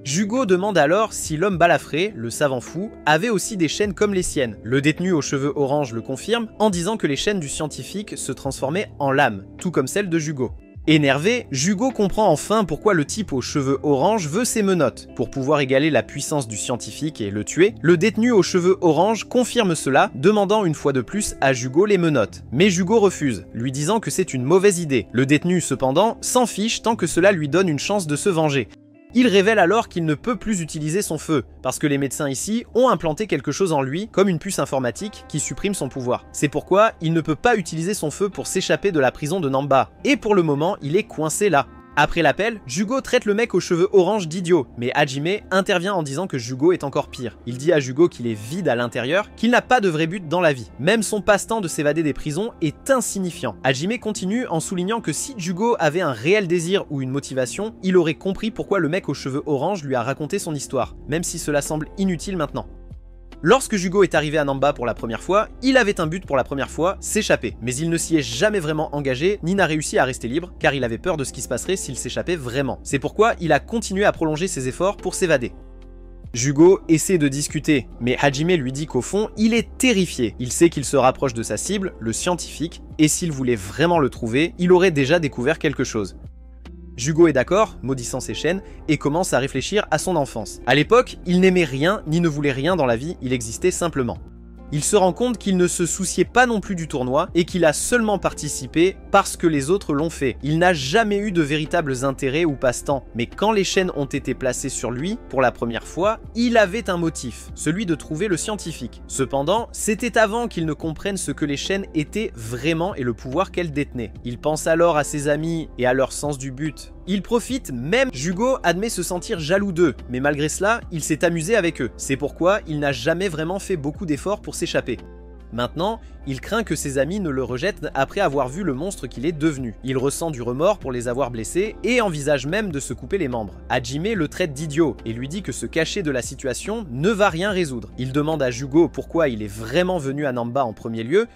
Jugo demande alors si l'homme balafré, le savant fou, avait aussi des chaînes comme les siennes. Le détenu aux cheveux orange le confirme en disant que les chaînes du scientifique se transformaient en lames, tout comme celles de Jugo. Énervé, Jugo comprend enfin pourquoi le type aux cheveux orange veut ses menottes. Pour pouvoir égaler la puissance du scientifique et le tuer, le détenu aux cheveux orange confirme cela, demandant une fois de plus à Jugo les menottes. Mais Jugo refuse, lui disant que c'est une mauvaise idée. Le détenu, cependant, s'en fiche tant que cela lui donne une chance de se venger. Il révèle alors qu'il ne peut plus utiliser son feu, parce que les médecins ici ont implanté quelque chose en lui, comme une puce informatique, qui supprime son pouvoir. C'est pourquoi il ne peut pas utiliser son feu pour s'échapper de la prison de Namba, et pour le moment, il est coincé là. Après l'appel, Jugo traite le mec aux cheveux orange d'idiot, mais Hajime intervient en disant que Jugo est encore pire. Il dit à Jugo qu'il est vide à l'intérieur, qu'il n'a pas de vrai but dans la vie. Même son passe-temps de s'évader des prisons est insignifiant. Hajime continue en soulignant que si Jugo avait un réel désir ou une motivation, il aurait compris pourquoi le mec aux cheveux orange lui a raconté son histoire, même si cela semble inutile maintenant. Lorsque Jugo est arrivé à Namba pour la première fois, il avait un but pour la première fois, s'échapper. Mais il ne s'y est jamais vraiment engagé, ni n'a réussi à rester libre, car il avait peur de ce qui se passerait s'il s'échappait vraiment. C'est pourquoi il a continué à prolonger ses efforts pour s'évader. Jugo essaie de discuter, mais Hajime lui dit qu'au fond, il est terrifié. Il sait qu'il se rapproche de sa cible, le scientifique, et s'il voulait vraiment le trouver, il aurait déjà découvert quelque chose. Jugo est d'accord, maudissant ses chaînes, et commence à réfléchir à son enfance. À l'époque, il n'aimait rien ni ne voulait rien dans la vie, il existait simplement. Il se rend compte qu'il ne se souciait pas non plus du tournoi et qu'il a seulement participé parce que les autres l'ont fait. Il n'a jamais eu de véritables intérêts ou passe-temps, mais quand les chaînes ont été placées sur lui, pour la première fois, il avait un motif, celui de trouver le scientifique. Cependant, c'était avant qu'il ne comprenne ce que les chaînes étaient vraiment et le pouvoir qu'elles détenaient. Il pense alors à ses amis et à leur sens du but. Il profite, même Jugo admet se sentir jaloux d'eux, mais malgré cela, il s'est amusé avec eux. C'est pourquoi il n'a jamais vraiment fait beaucoup d'efforts pour s'échapper. Maintenant, il craint que ses amis ne le rejettent après avoir vu le monstre qu'il est devenu. Il ressent du remords pour les avoir blessés et envisage même de se couper les membres. Hajime le traite d'idiot et lui dit que se cacher de la situation ne va rien résoudre. Il demande à Jugo pourquoi il est vraiment venu à Namba en premier lieu.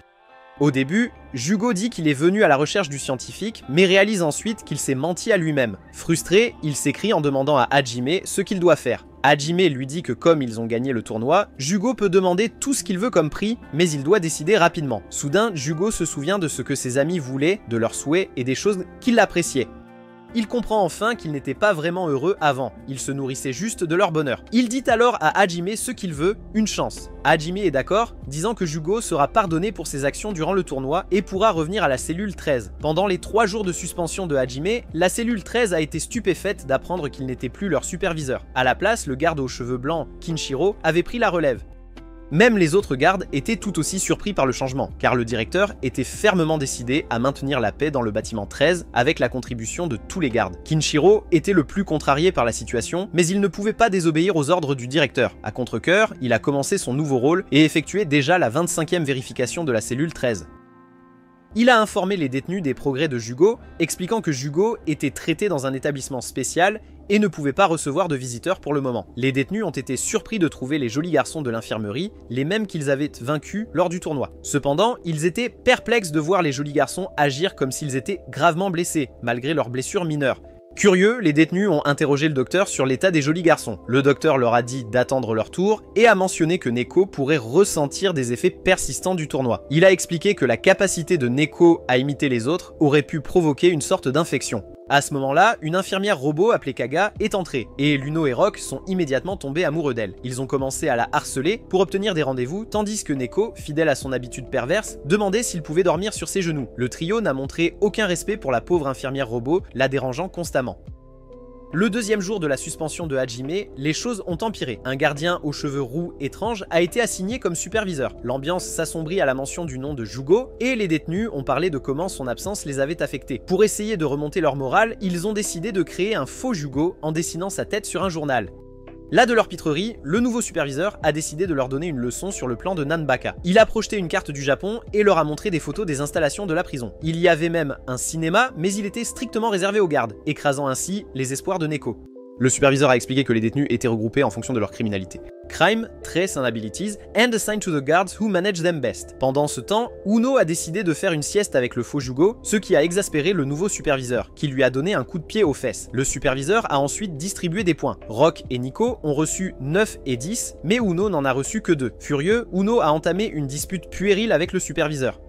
Au début, Jugo dit qu'il est venu à la recherche du scientifique, mais réalise ensuite qu'il s'est menti à lui-même. Frustré, il s'écrie en demandant à Hajime ce qu'il doit faire. Hajime lui dit que comme ils ont gagné le tournoi, Jugo peut demander tout ce qu'il veut comme prix, mais il doit décider rapidement. Soudain, Jugo se souvient de ce que ses amis voulaient, de leurs souhaits et des choses qu'il appréciait. Il comprend enfin qu'il n'était pas vraiment heureux avant, il se nourrissait juste de leur bonheur. Il dit alors à Hajime ce qu'il veut, une chance. Hajime est d'accord, disant que Jugo sera pardonné pour ses actions durant le tournoi et pourra revenir à la cellule 13. Pendant les 3 jours de suspension de Hajime, la cellule 13 a été stupéfaite d'apprendre qu'il n'était plus leur superviseur. À la place, le garde aux cheveux blancs, Kinshiro, avait pris la relève. Même les autres gardes étaient tout aussi surpris par le changement, car le directeur était fermement décidé à maintenir la paix dans le bâtiment 13 avec la contribution de tous les gardes. Kinshiro était le plus contrarié par la situation, mais il ne pouvait pas désobéir aux ordres du directeur. À contre-cœur, il a commencé son nouveau rôle et effectué déjà la 25e vérification de la cellule 13. Il a informé les détenus des progrès de Jugo, expliquant que Jugo était traité dans un établissement spécial et ne pouvaient pas recevoir de visiteurs pour le moment. Les détenus ont été surpris de trouver les jolis garçons de l'infirmerie, les mêmes qu'ils avaient vaincus lors du tournoi. Cependant, ils étaient perplexes de voir les jolis garçons agir comme s'ils étaient gravement blessés, malgré leurs blessures mineures. Curieux, les détenus ont interrogé le docteur sur l'état des jolis garçons. Le docteur leur a dit d'attendre leur tour et a mentionné que Neko pourrait ressentir des effets persistants du tournoi. Il a expliqué que la capacité de Neko à imiter les autres aurait pu provoquer une sorte d'infection. À ce moment-là, une infirmière robot appelée Kaga est entrée, et Luno et Rock sont immédiatement tombés amoureux d'elle. Ils ont commencé à la harceler pour obtenir des rendez-vous, tandis que Neko, fidèle à son habitude perverse, demandait s'il pouvait dormir sur ses genoux. Le trio n'a montré aucun respect pour la pauvre infirmière robot, la dérangeant constamment. Le deuxième jour de la suspension de Hajime, les choses ont empiré. Un gardien aux cheveux roux étranges a été assigné comme superviseur. L'ambiance s'assombrit à la mention du nom de Jugo, et les détenus ont parlé de comment son absence les avait affectés. Pour essayer de remonter leur morale, ils ont décidé de créer un faux Jugo en dessinant sa tête sur un journal. Là de leur pitrerie, le nouveau superviseur a décidé de leur donner une leçon sur le plan de Nanbaka. Il a projeté une carte du Japon et leur a montré des photos des installations de la prison. Il y avait même un cinéma, mais il était strictement réservé aux gardes, écrasant ainsi les espoirs de Neko. Le superviseur a expliqué que les détenus étaient regroupés en fonction de leur criminalité. Crime, traits and abilities, and assigned to the guards who manage them best. Pendant ce temps, Uno a décidé de faire une sieste avec le faux Jugo, ce qui a exaspéré le nouveau superviseur, qui lui a donné un coup de pied aux fesses. Le superviseur a ensuite distribué des points. Rock et Nico ont reçu 9 et 10, mais Uno n'en a reçu que 2. Furieux, Uno a entamé une dispute puérile avec le superviseur.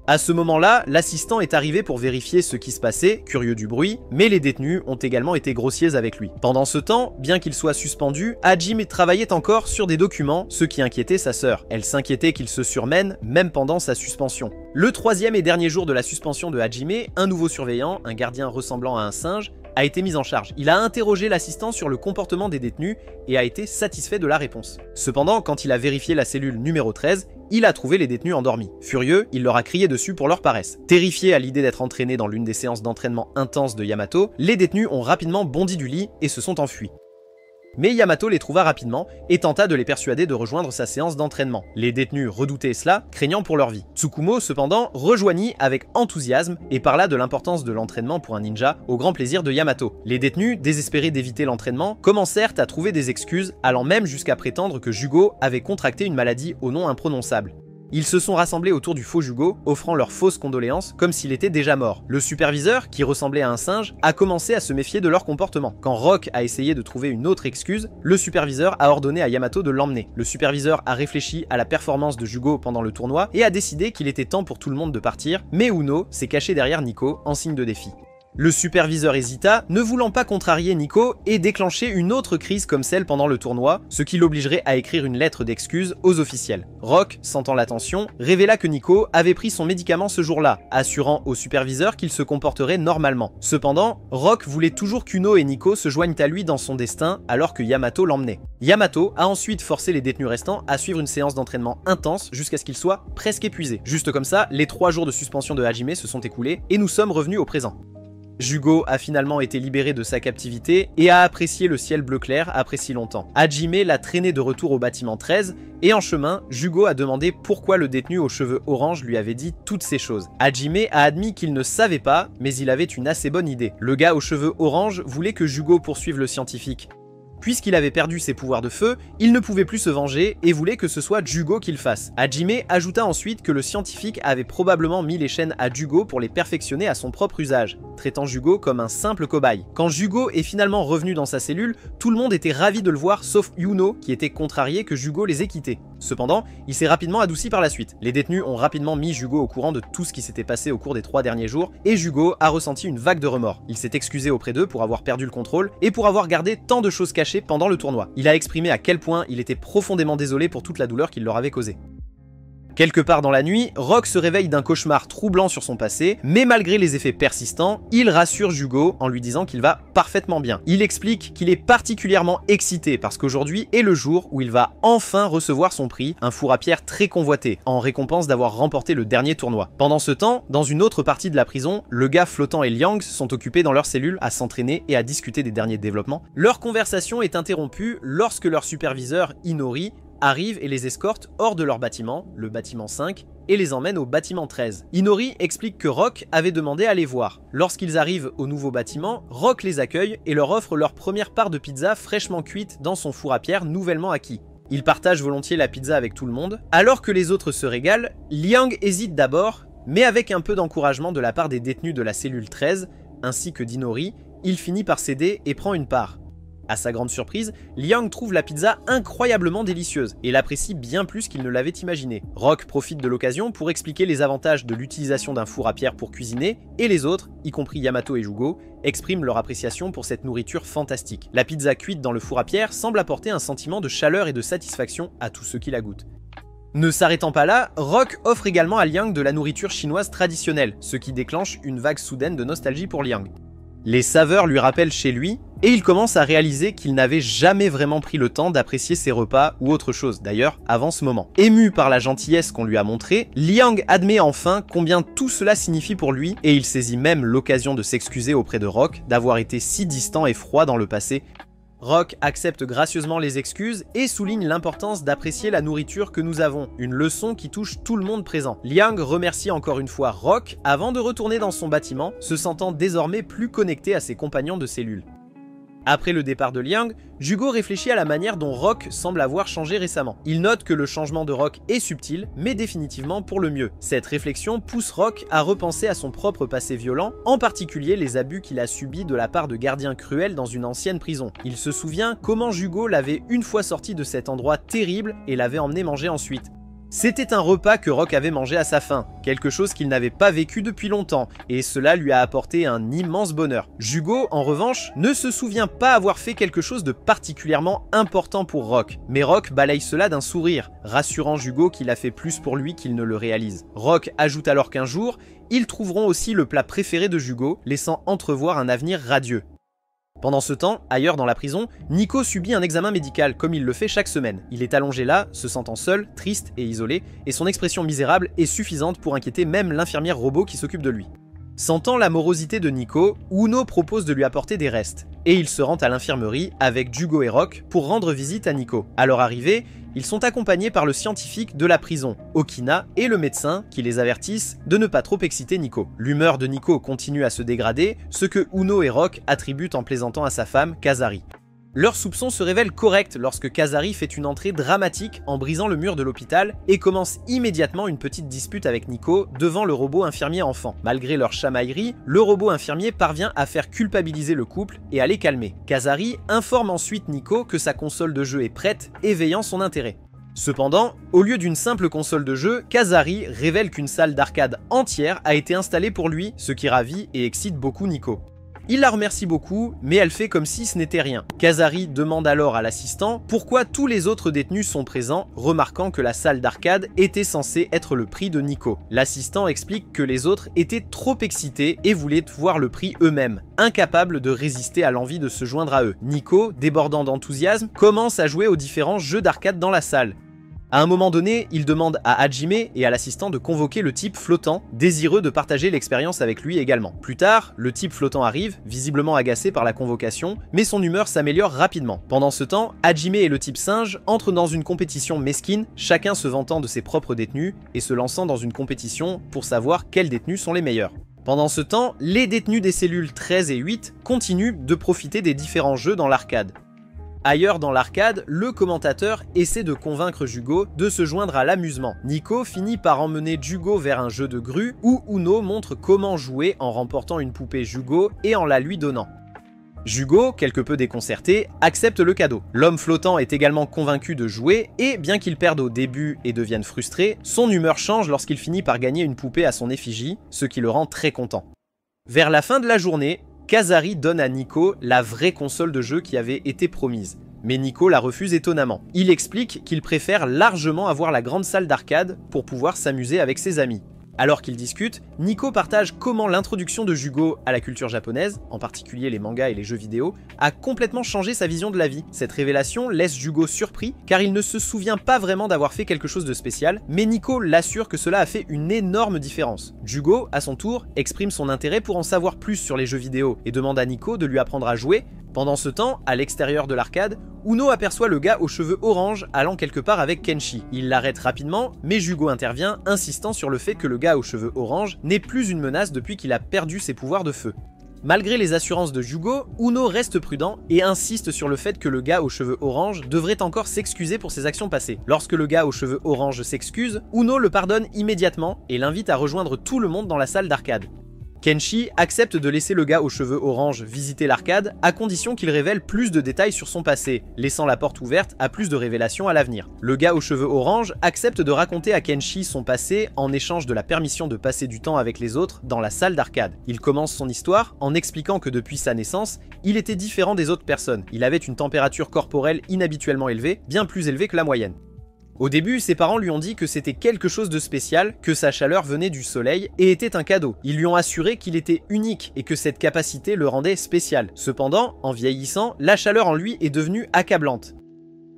À ce moment-là, l'assistant est arrivé pour vérifier ce qui se passait, curieux du bruit, mais les détenus ont également été grossiers avec lui. Pendant ce temps, bien qu'il soit suspendu, Hajime travaillait encore sur des documents, ce qui inquiétait sa sœur. Elle s'inquiétait qu'il se surmène, même pendant sa suspension. Le troisième et dernier jour de la suspension de Hajime, un nouveau surveillant, un gardien ressemblant à un singe, a été mis en charge. Il a interrogé l'assistant sur le comportement des détenus et a été satisfait de la réponse. Cependant, quand il a vérifié la cellule numéro 13, il a trouvé les détenus endormis. Furieux, il leur a crié dessus pour leur paresse. Terrifiés à l'idée d'être entraînés dans l'une des séances d'entraînement intenses de Yamato, les détenus ont rapidement bondi du lit et se sont enfuis. Mais Yamato les trouva rapidement et tenta de les persuader de rejoindre sa séance d'entraînement. Les détenus redoutaient cela, craignant pour leur vie. Tsukumo, cependant, rejoignit avec enthousiasme et parla de l'importance de l'entraînement pour un ninja, au grand plaisir de Yamato. Les détenus, désespérés d'éviter l'entraînement, commencèrent à trouver des excuses, allant même jusqu'à prétendre que Jugo avait contracté une maladie au nom imprononçable. Ils se sont rassemblés autour du faux Jugo, offrant leurs fausses condoléances comme s'il était déjà mort. Le superviseur, qui ressemblait à un singe, a commencé à se méfier de leur comportement. Quand Rock a essayé de trouver une autre excuse, le superviseur a ordonné à Yamato de l'emmener. Le superviseur a réfléchi à la performance de Jugo pendant le tournoi et a décidé qu'il était temps pour tout le monde de partir, mais Uno s'est caché derrière Nico en signe de défi. Le superviseur hésita, ne voulant pas contrarier Nico et déclencher une autre crise comme celle pendant le tournoi, ce qui l'obligerait à écrire une lettre d'excuse aux officiels. Rock, sentant la tension, révéla que Nico avait pris son médicament ce jour-là, assurant au superviseur qu'il se comporterait normalement. Cependant, Rock voulait toujours qu'Uno et Nico se joignent à lui dans son destin alors que Yamato l'emmenait. Yamato a ensuite forcé les détenus restants à suivre une séance d'entraînement intense jusqu'à ce qu'ils soient presque épuisés. Juste comme ça, les 3 jours de suspension de Hajime se sont écoulés et nous sommes revenus au présent. Jugo a finalement été libéré de sa captivité et a apprécié le ciel bleu clair après si longtemps. Hajime l'a traîné de retour au bâtiment 13 et en chemin, Jugo a demandé pourquoi le détenu aux cheveux orange lui avait dit toutes ces choses. Hajime a admis qu'il ne savait pas, mais il avait une assez bonne idée. Le gars aux cheveux orange voulait que Jugo poursuive le scientifique. Puisqu'il avait perdu ses pouvoirs de feu, il ne pouvait plus se venger et voulait que ce soit Jugo qui le fasse. Hajime ajouta ensuite que le scientifique avait probablement mis les chaînes à Jugo pour les perfectionner à son propre usage, traitant Jugo comme un simple cobaye. Quand Jugo est finalement revenu dans sa cellule, tout le monde était ravi de le voir sauf Yuno qui était contrarié que Jugo les ait quittés. Cependant, il s'est rapidement adouci par la suite. Les détenus ont rapidement mis Jugo au courant de tout ce qui s'était passé au cours des 3 derniers jours et Jugo a ressenti une vague de remords. Il s'est excusé auprès d'eux pour avoir perdu le contrôle et pour avoir gardé tant de choses cachées pendant le tournoi. Il a exprimé à quel point il était profondément désolé pour toute la douleur qu'il leur avait causée. Quelque part dans la nuit, Rock se réveille d'un cauchemar troublant sur son passé, mais malgré les effets persistants, il rassure Jugo en lui disant qu'il va parfaitement bien. Il explique qu'il est particulièrement excité parce qu'aujourd'hui est le jour où il va enfin recevoir son prix, un four à pierre très convoité, en récompense d'avoir remporté le dernier tournoi. Pendant ce temps, dans une autre partie de la prison, le gars Flottant et Liang sont occupés dans leur cellule à s'entraîner et à discuter des derniers développements. Leur conversation est interrompue lorsque leur superviseur, Inori, arrive et les escorte hors de leur bâtiment, le bâtiment 5, et les emmène au bâtiment 13. Inori explique que Rock avait demandé à les voir. Lorsqu'ils arrivent au nouveau bâtiment, Rock les accueille et leur offre leur première part de pizza fraîchement cuite dans son four à pierre nouvellement acquis. Il partage volontiers la pizza avec tout le monde. Alors que les autres se régalent, Liang hésite d'abord, mais avec un peu d'encouragement de la part des détenus de la cellule 13, ainsi que d'Inori, il finit par céder et prend une part. À sa grande surprise, Liang trouve la pizza incroyablement délicieuse et l'apprécie bien plus qu'il ne l'avait imaginé. Rock profite de l'occasion pour expliquer les avantages de l'utilisation d'un four à pierre pour cuisiner, et les autres, y compris Yamato et Jugo, expriment leur appréciation pour cette nourriture fantastique. La pizza cuite dans le four à pierre semble apporter un sentiment de chaleur et de satisfaction à tous ceux qui la goûtent. Ne s'arrêtant pas là, Rock offre également à Liang de la nourriture chinoise traditionnelle, ce qui déclenche une vague soudaine de nostalgie pour Liang. Les saveurs lui rappellent chez lui, et il commence à réaliser qu'il n'avait jamais vraiment pris le temps d'apprécier ses repas ou autre chose, d'ailleurs, avant ce moment. Ému par la gentillesse qu'on lui a montrée, Liang admet enfin combien tout cela signifie pour lui, et il saisit même l'occasion de s'excuser auprès de Rock d'avoir été si distant et froid dans le passé. Rock accepte gracieusement les excuses et souligne l'importance d'apprécier la nourriture que nous avons, une leçon qui touche tout le monde présent. Liang remercie encore une fois Rock avant de retourner dans son bâtiment, se sentant désormais plus connecté à ses compagnons de cellule. Après le départ de Liang, Jugo réfléchit à la manière dont Rock semble avoir changé récemment. Il note que le changement de Rock est subtil, mais définitivement pour le mieux. Cette réflexion pousse Rock à repenser à son propre passé violent, en particulier les abus qu'il a subis de la part de gardiens cruels dans une ancienne prison. Il se souvient comment Jugo l'avait une fois sorti de cet endroit terrible et l'avait emmené manger ensuite. C'était un repas que Rock avait mangé à sa faim, quelque chose qu'il n'avait pas vécu depuis longtemps, et cela lui a apporté un immense bonheur. Jugo, en revanche, ne se souvient pas avoir fait quelque chose de particulièrement important pour Rock, mais Rock balaye cela d'un sourire, rassurant Jugo qu'il a fait plus pour lui qu'il ne le réalise. Rock ajoute alors qu'un jour, ils trouveront aussi le plat préféré de Jugo, laissant entrevoir un avenir radieux. Pendant ce temps, ailleurs dans la prison, Nico subit un examen médical comme il le fait chaque semaine. Il est allongé là, se sentant seul, triste et isolé, et son expression misérable est suffisante pour inquiéter même l'infirmière robot qui s'occupe de lui. Sentant la morosité de Nico, Uno propose de lui apporter des restes, et il se rend à l'infirmerie avec Jugo et Rock pour rendre visite à Nico. À leur arrivée, ils sont accompagnés par le scientifique de la prison, Okina, et le médecin qui les avertissent de ne pas trop exciter Nico. L'humeur de Nico continue à se dégrader, ce que Uno et Rock attribuent en plaisantant à sa femme, Kazari. Leurs soupçons se révèlent corrects lorsque Kazari fait une entrée dramatique en brisant le mur de l'hôpital et commence immédiatement une petite dispute avec Nico devant le robot infirmier enfant. Malgré leur chamaillerie, le robot infirmier parvient à faire culpabiliser le couple et à les calmer. Kazari informe ensuite Nico que sa console de jeu est prête, éveillant son intérêt. Cependant, au lieu d'une simple console de jeu, Kazari révèle qu'une salle d'arcade entière a été installée pour lui, ce qui ravit et excite beaucoup Nico. Il la remercie beaucoup, mais elle fait comme si ce n'était rien. Kazari demande alors à l'assistant pourquoi tous les autres détenus sont présents, remarquant que la salle d'arcade était censée être le prix de Nico. L'assistant explique que les autres étaient trop excités et voulaient voir le prix eux-mêmes, incapables de résister à l'envie de se joindre à eux. Nico, débordant d'enthousiasme, commence à jouer aux différents jeux d'arcade dans la salle. À un moment donné, il demande à Hajime et à l'assistant de convoquer le type flottant, désireux de partager l'expérience avec lui également. Plus tard, le type flottant arrive, visiblement agacé par la convocation, mais son humeur s'améliore rapidement. Pendant ce temps, Hajime et le type singe entrent dans une compétition mesquine, chacun se vantant de ses propres détenus et se lançant dans une compétition pour savoir quels détenus sont les meilleurs. Pendant ce temps, les détenus des cellules 13 et 8 continuent de profiter des différents jeux dans l'arcade. Ailleurs dans l'arcade, le commentateur essaie de convaincre Jugo de se joindre à l'amusement. Nico finit par emmener Jugo vers un jeu de grue où Uno montre comment jouer en remportant une poupée Jugo et en la lui donnant. Jugo, quelque peu déconcerté, accepte le cadeau. L'homme flottant est également convaincu de jouer et, bien qu'il perde au début et devienne frustré, son humeur change lorsqu'il finit par gagner une poupée à son effigie, ce qui le rend très content. Vers la fin de la journée, Kazari donne à Nico la vraie console de jeu qui avait été promise. Mais Nico la refuse étonnamment. Il explique qu'il préfère largement avoir la grande salle d'arcade pour pouvoir s'amuser avec ses amis. Alors qu'ils discutent, Nico partage comment l'introduction de Jugo à la culture japonaise, en particulier les mangas et les jeux vidéo, a complètement changé sa vision de la vie. Cette révélation laisse Jugo surpris car il ne se souvient pas vraiment d'avoir fait quelque chose de spécial, mais Nico l'assure que cela a fait une énorme différence. Jugo, à son tour, exprime son intérêt pour en savoir plus sur les jeux vidéo et demande à Nico de lui apprendre à jouer, Pendant ce temps, à l'extérieur de l'arcade, Uno aperçoit le gars aux cheveux orange allant quelque part avec Kenshi. Il l'arrête rapidement, mais Jugo intervient, insistant sur le fait que le gars aux cheveux orange n'est plus une menace depuis qu'il a perdu ses pouvoirs de feu. Malgré les assurances de Jugo, Uno reste prudent et insiste sur le fait que le gars aux cheveux orange devrait encore s'excuser pour ses actions passées. Lorsque le gars aux cheveux orange s'excuse, Uno le pardonne immédiatement et l'invite à rejoindre tout le monde dans la salle d'arcade. Kenshi accepte de laisser le gars aux cheveux orange visiter l'arcade à condition qu'il révèle plus de détails sur son passé, laissant la porte ouverte à plus de révélations à l'avenir. Le gars aux cheveux orange accepte de raconter à Kenshi son passé en échange de la permission de passer du temps avec les autres dans la salle d'arcade. Il commence son histoire en expliquant que depuis sa naissance, il était différent des autres personnes. Il avait une température corporelle inhabituellement élevée, bien plus élevée que la moyenne. Au début, ses parents lui ont dit que c'était quelque chose de spécial, que sa chaleur venait du soleil et était un cadeau. Ils lui ont assuré qu'il était unique et que cette capacité le rendait spécial. Cependant, en vieillissant, la chaleur en lui est devenue accablante.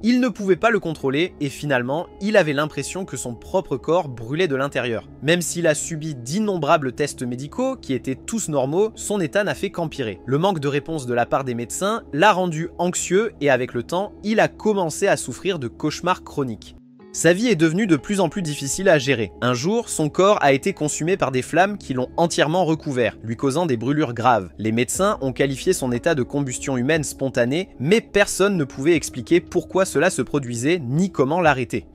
Il ne pouvait pas le contrôler et finalement, il avait l'impression que son propre corps brûlait de l'intérieur. Même s'il a subi d'innombrables tests médicaux qui étaient tous normaux, son état n'a fait qu'empirer. Le manque de réponse de la part des médecins l'a rendu anxieux et avec le temps, il a commencé à souffrir de cauchemars chroniques. Sa vie est devenue de plus en plus difficile à gérer. Un jour, son corps a été consumé par des flammes qui l'ont entièrement recouvert, lui causant des brûlures graves. Les médecins ont qualifié son état de combustion humaine spontanée, mais personne ne pouvait expliquer pourquoi cela se produisait ni comment l'arrêter.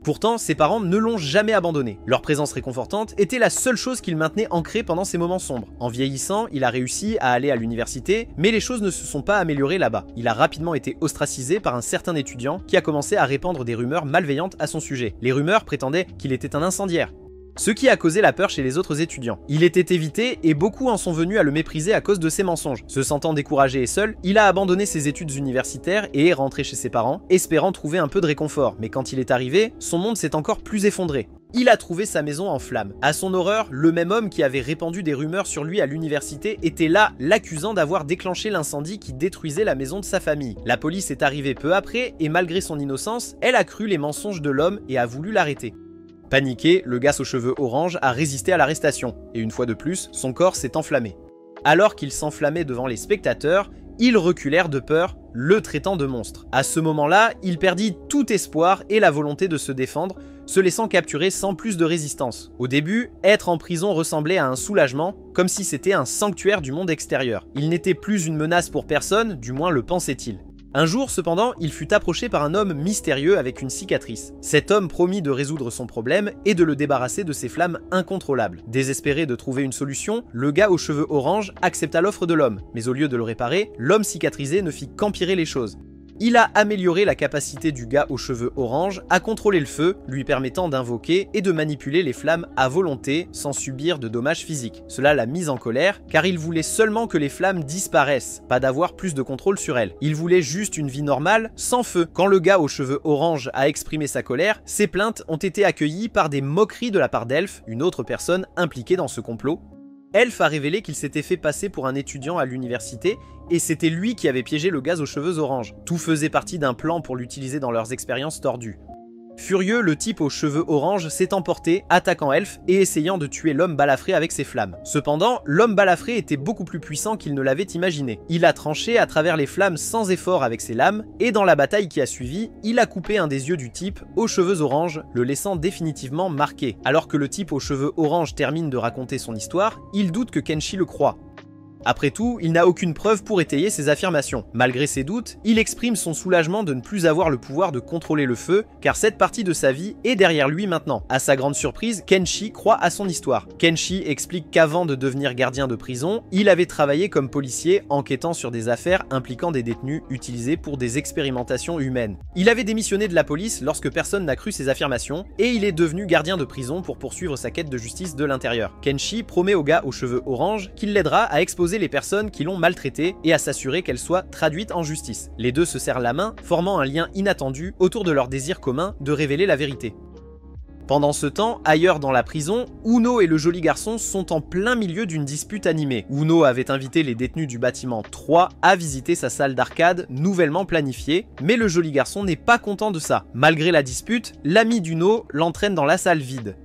Pourtant, ses parents ne l'ont jamais abandonné. Leur présence réconfortante était la seule chose qu'il maintenait ancré pendant ces moments sombres. En vieillissant, il a réussi à aller à l'université, mais les choses ne se sont pas améliorées là-bas. Il a rapidement été ostracisé par un certain étudiant qui a commencé à répandre des rumeurs malveillantes à son sujet. Les rumeurs prétendaient qu'il était un incendiaire, ce qui a causé la peur chez les autres étudiants. Il était évité et beaucoup en sont venus à le mépriser à cause de ses mensonges. Se sentant découragé et seul, il a abandonné ses études universitaires et est rentré chez ses parents, espérant trouver un peu de réconfort. Mais quand il est arrivé, son monde s'est encore plus effondré. Il a trouvé sa maison en flammes. À son horreur, le même homme qui avait répandu des rumeurs sur lui à l'université était là, l'accusant d'avoir déclenché l'incendie qui détruisait la maison de sa famille. La police est arrivée peu après et malgré son innocence, elle a cru les mensonges de l'homme et a voulu l'arrêter. Paniqué, le gars aux cheveux orange a résisté à l'arrestation, et une fois de plus, son corps s'est enflammé. Alors qu'il s'enflammait devant les spectateurs, ils reculèrent de peur, le traitant de monstre. À ce moment-là, il perdit tout espoir et la volonté de se défendre, se laissant capturer sans plus de résistance. Au début, être en prison ressemblait à un soulagement, comme si c'était un sanctuaire du monde extérieur. Il n'était plus une menace pour personne, du moins le pensait-il. Un jour, cependant, il fut approché par un homme mystérieux avec une cicatrice. Cet homme promit de résoudre son problème et de le débarrasser de ses flammes incontrôlables. Désespéré de trouver une solution, le gars aux cheveux orange accepta l'offre de l'homme. Mais au lieu de le réparer, l'homme cicatrisé ne fit qu'empirer les choses. Il a amélioré la capacité du gars aux cheveux orange à contrôler le feu, lui permettant d'invoquer et de manipuler les flammes à volonté sans subir de dommages physiques. Cela l'a mis en colère car il voulait seulement que les flammes disparaissent, pas d'avoir plus de contrôle sur elles. Il voulait juste une vie normale, sans feu. Quand le gars aux cheveux orange a exprimé sa colère, ses plaintes ont été accueillies par des moqueries de la part d'Elf, une autre personne impliquée dans ce complot. Elf a révélé qu'il s'était fait passer pour un étudiant à l'université et c'était lui qui avait piégé le gars aux cheveux orange. Tout faisait partie d'un plan pour l'utiliser dans leurs expériences tordues. Furieux, le type aux cheveux orange s'est emporté, attaquant Elf et essayant de tuer l'homme balafré avec ses flammes. Cependant, l'homme balafré était beaucoup plus puissant qu'il ne l'avait imaginé. Il a tranché à travers les flammes sans effort avec ses lames, et dans la bataille qui a suivi, il a coupé un des yeux du type aux cheveux orange, le laissant définitivement marqué. Alors que le type aux cheveux orange termine de raconter son histoire, il doute que Kenshi le croie. Après tout, il n'a aucune preuve pour étayer ses affirmations. Malgré ses doutes, il exprime son soulagement de ne plus avoir le pouvoir de contrôler le feu, car cette partie de sa vie est derrière lui maintenant. À sa grande surprise, Kenshi croit à son histoire. Kenshi explique qu'avant de devenir gardien de prison, il avait travaillé comme policier enquêtant sur des affaires impliquant des détenus utilisés pour des expérimentations humaines. Il avait démissionné de la police lorsque personne n'a cru ses affirmations, et il est devenu gardien de prison pour poursuivre sa quête de justice de l'intérieur. Kenshi promet au gars aux cheveux orange qu'il l'aidera à exposer les personnes qui l'ont maltraité et à s'assurer qu'elles soient traduites en justice. Les deux se serrent la main, formant un lien inattendu autour de leur désir commun de révéler la vérité. Pendant ce temps, ailleurs dans la prison, Uno et le joli garçon sont en plein milieu d'une dispute animée. Uno avait invité les détenus du bâtiment 3 à visiter sa salle d'arcade nouvellement planifiée, mais le joli garçon n'est pas content de ça. Malgré la dispute, l'ami d'Uno l'entraîne dans la salle vide.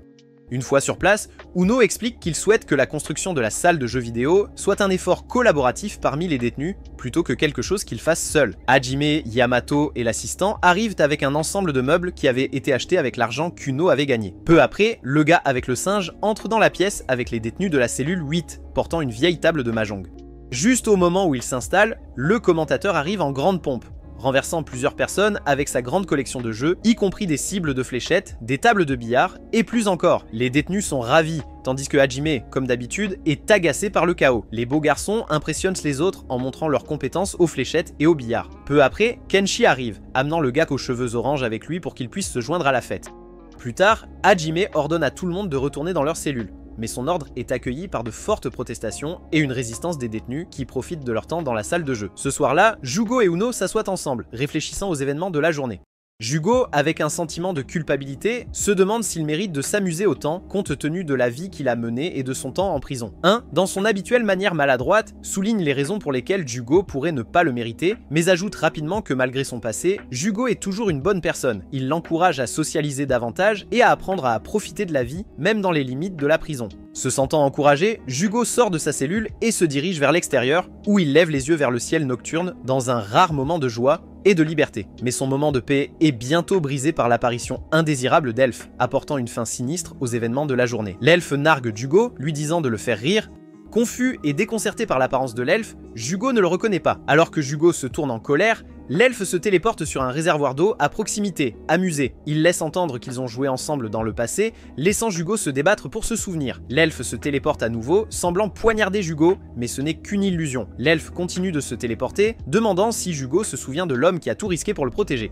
Une fois sur place, Uno explique qu'il souhaite que la construction de la salle de jeux vidéo soit un effort collaboratif parmi les détenus, plutôt que quelque chose qu'il fasse seul. Hajime, Yamato et l'assistant arrivent avec un ensemble de meubles qui avaient été achetés avec l'argent qu'Uno avait gagné. Peu après, le gars avec le singe entre dans la pièce avec les détenus de la cellule 8, portant une vieille table de mahjong. Juste au moment où il s'installe, le commentateur arrive en grande pompe, renversant plusieurs personnes avec sa grande collection de jeux, y compris des cibles de fléchettes, des tables de billard, et plus encore. Les détenus sont ravis, tandis que Hajime, comme d'habitude, est agacé par le chaos. Les beaux garçons impressionnent les autres en montrant leurs compétences aux fléchettes et au billard. Peu après, Kenshi arrive, amenant le gars aux cheveux orange avec lui pour qu'il puisse se joindre à la fête. Plus tard, Hajime ordonne à tout le monde de retourner dans leur cellule, mais son ordre est accueilli par de fortes protestations et une résistance des détenus qui profitent de leur temps dans la salle de jeu. Ce soir-là, Jugo et Uno s'assoient ensemble, réfléchissant aux événements de la journée. Jugo, avec un sentiment de culpabilité, se demande s'il mérite de s'amuser autant compte tenu de la vie qu'il a menée et de son temps en prison. Dans son habituelle manière maladroite, souligne les raisons pour lesquelles Jugo pourrait ne pas le mériter, mais ajoute rapidement que malgré son passé, Jugo est toujours une bonne personne. Il l'encourage à socialiser davantage et à apprendre à profiter de la vie, même dans les limites de la prison. Se sentant encouragé, Jugo sort de sa cellule et se dirige vers l'extérieur, où il lève les yeux vers le ciel nocturne dans un rare moment de joie et de liberté. Mais son moment de paix est bientôt brisé par l'apparition indésirable d'Elf, apportant une fin sinistre aux événements de la journée. L'elfe nargue Jugo, lui disant de le faire rire. Confus et déconcerté par l'apparence de l'elfe, Jugo ne le reconnaît pas. Alors que Jugo se tourne en colère, l'elfe se téléporte sur un réservoir d'eau à proximité, amusé. Il laisse entendre qu'ils ont joué ensemble dans le passé, laissant Jugo se débattre pour se souvenir. L'elfe se téléporte à nouveau, semblant poignarder Jugo, mais ce n'est qu'une illusion. L'elfe continue de se téléporter, demandant si Jugo se souvient de l'homme qui a tout risqué pour le protéger.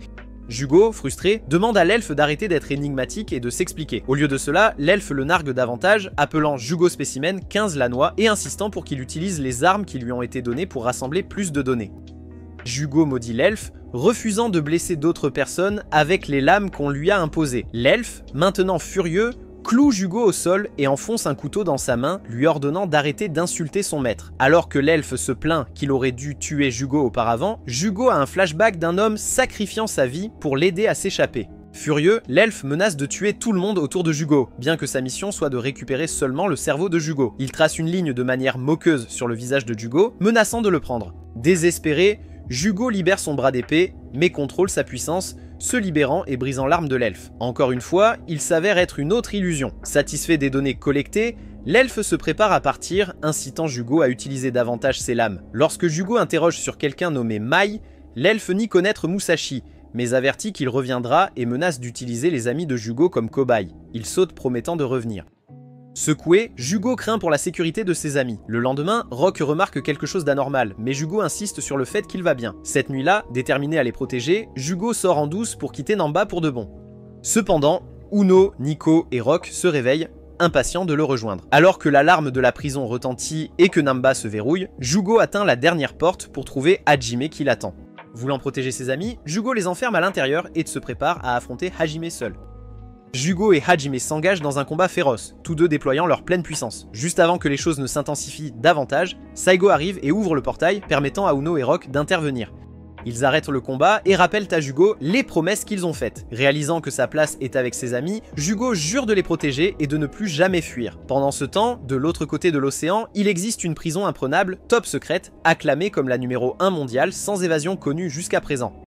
Jugo, frustré, demande à l'elfe d'arrêter d'être énigmatique et de s'expliquer. Au lieu de cela, l'elfe le nargue davantage, appelant Jugo Spécimen 15 Lannoy et insistant pour qu'il utilise les armes qui lui ont été données pour rassembler plus de données. Jugo maudit l'elfe, refusant de blesser d'autres personnes avec les lames qu'on lui a imposées. L'elfe, maintenant furieux, cloue Jugo au sol et enfonce un couteau dans sa main, lui ordonnant d'arrêter d'insulter son maître. Alors que l'elfe se plaint qu'il aurait dû tuer Jugo auparavant, Jugo a un flashback d'un homme sacrifiant sa vie pour l'aider à s'échapper. Furieux, l'elfe menace de tuer tout le monde autour de Jugo, bien que sa mission soit de récupérer seulement le cerveau de Jugo. Il trace une ligne de manière moqueuse sur le visage de Jugo, menaçant de le prendre. Désespéré, Jugo libère son bras d'épée, mais contrôle sa puissance, se libérant et brisant l'arme de l'elfe. Encore une fois, il s'avère être une autre illusion. Satisfait des données collectées, l'elfe se prépare à partir, incitant Jugo à utiliser davantage ses lames. Lorsque Jugo interroge sur quelqu'un nommé Mai, l'elfe nie connaître Musashi, mais avertit qu'il reviendra et menace d'utiliser les amis de Jugo comme cobayes. Il saute promettant de revenir. Secoué, Jugo craint pour la sécurité de ses amis. Le lendemain, Rock remarque quelque chose d'anormal, mais Jugo insiste sur le fait qu'il va bien. Cette nuit-là, déterminé à les protéger, Jugo sort en douce pour quitter Namba pour de bon. Cependant, Uno, Nico et Rock se réveillent, impatients de le rejoindre. Alors que l'alarme de la prison retentit et que Namba se verrouille, Jugo atteint la dernière porte pour trouver Hajime qui l'attend. Voulant protéger ses amis, Jugo les enferme à l'intérieur et se prépare à affronter Hajime seul. Jugo et Hajime s'engagent dans un combat féroce, tous deux déployant leur pleine puissance. Juste avant que les choses ne s'intensifient davantage, Saigo arrive et ouvre le portail, permettant à Uno et Rock d'intervenir. Ils arrêtent le combat et rappellent à Jugo les promesses qu'ils ont faites. Réalisant que sa place est avec ses amis, Jugo jure de les protéger et de ne plus jamais fuir. Pendant ce temps, de l'autre côté de l'océan, il existe une prison imprenable, top secrète, acclamée comme la numéro 1 mondiale, sans évasion connue jusqu'à présent.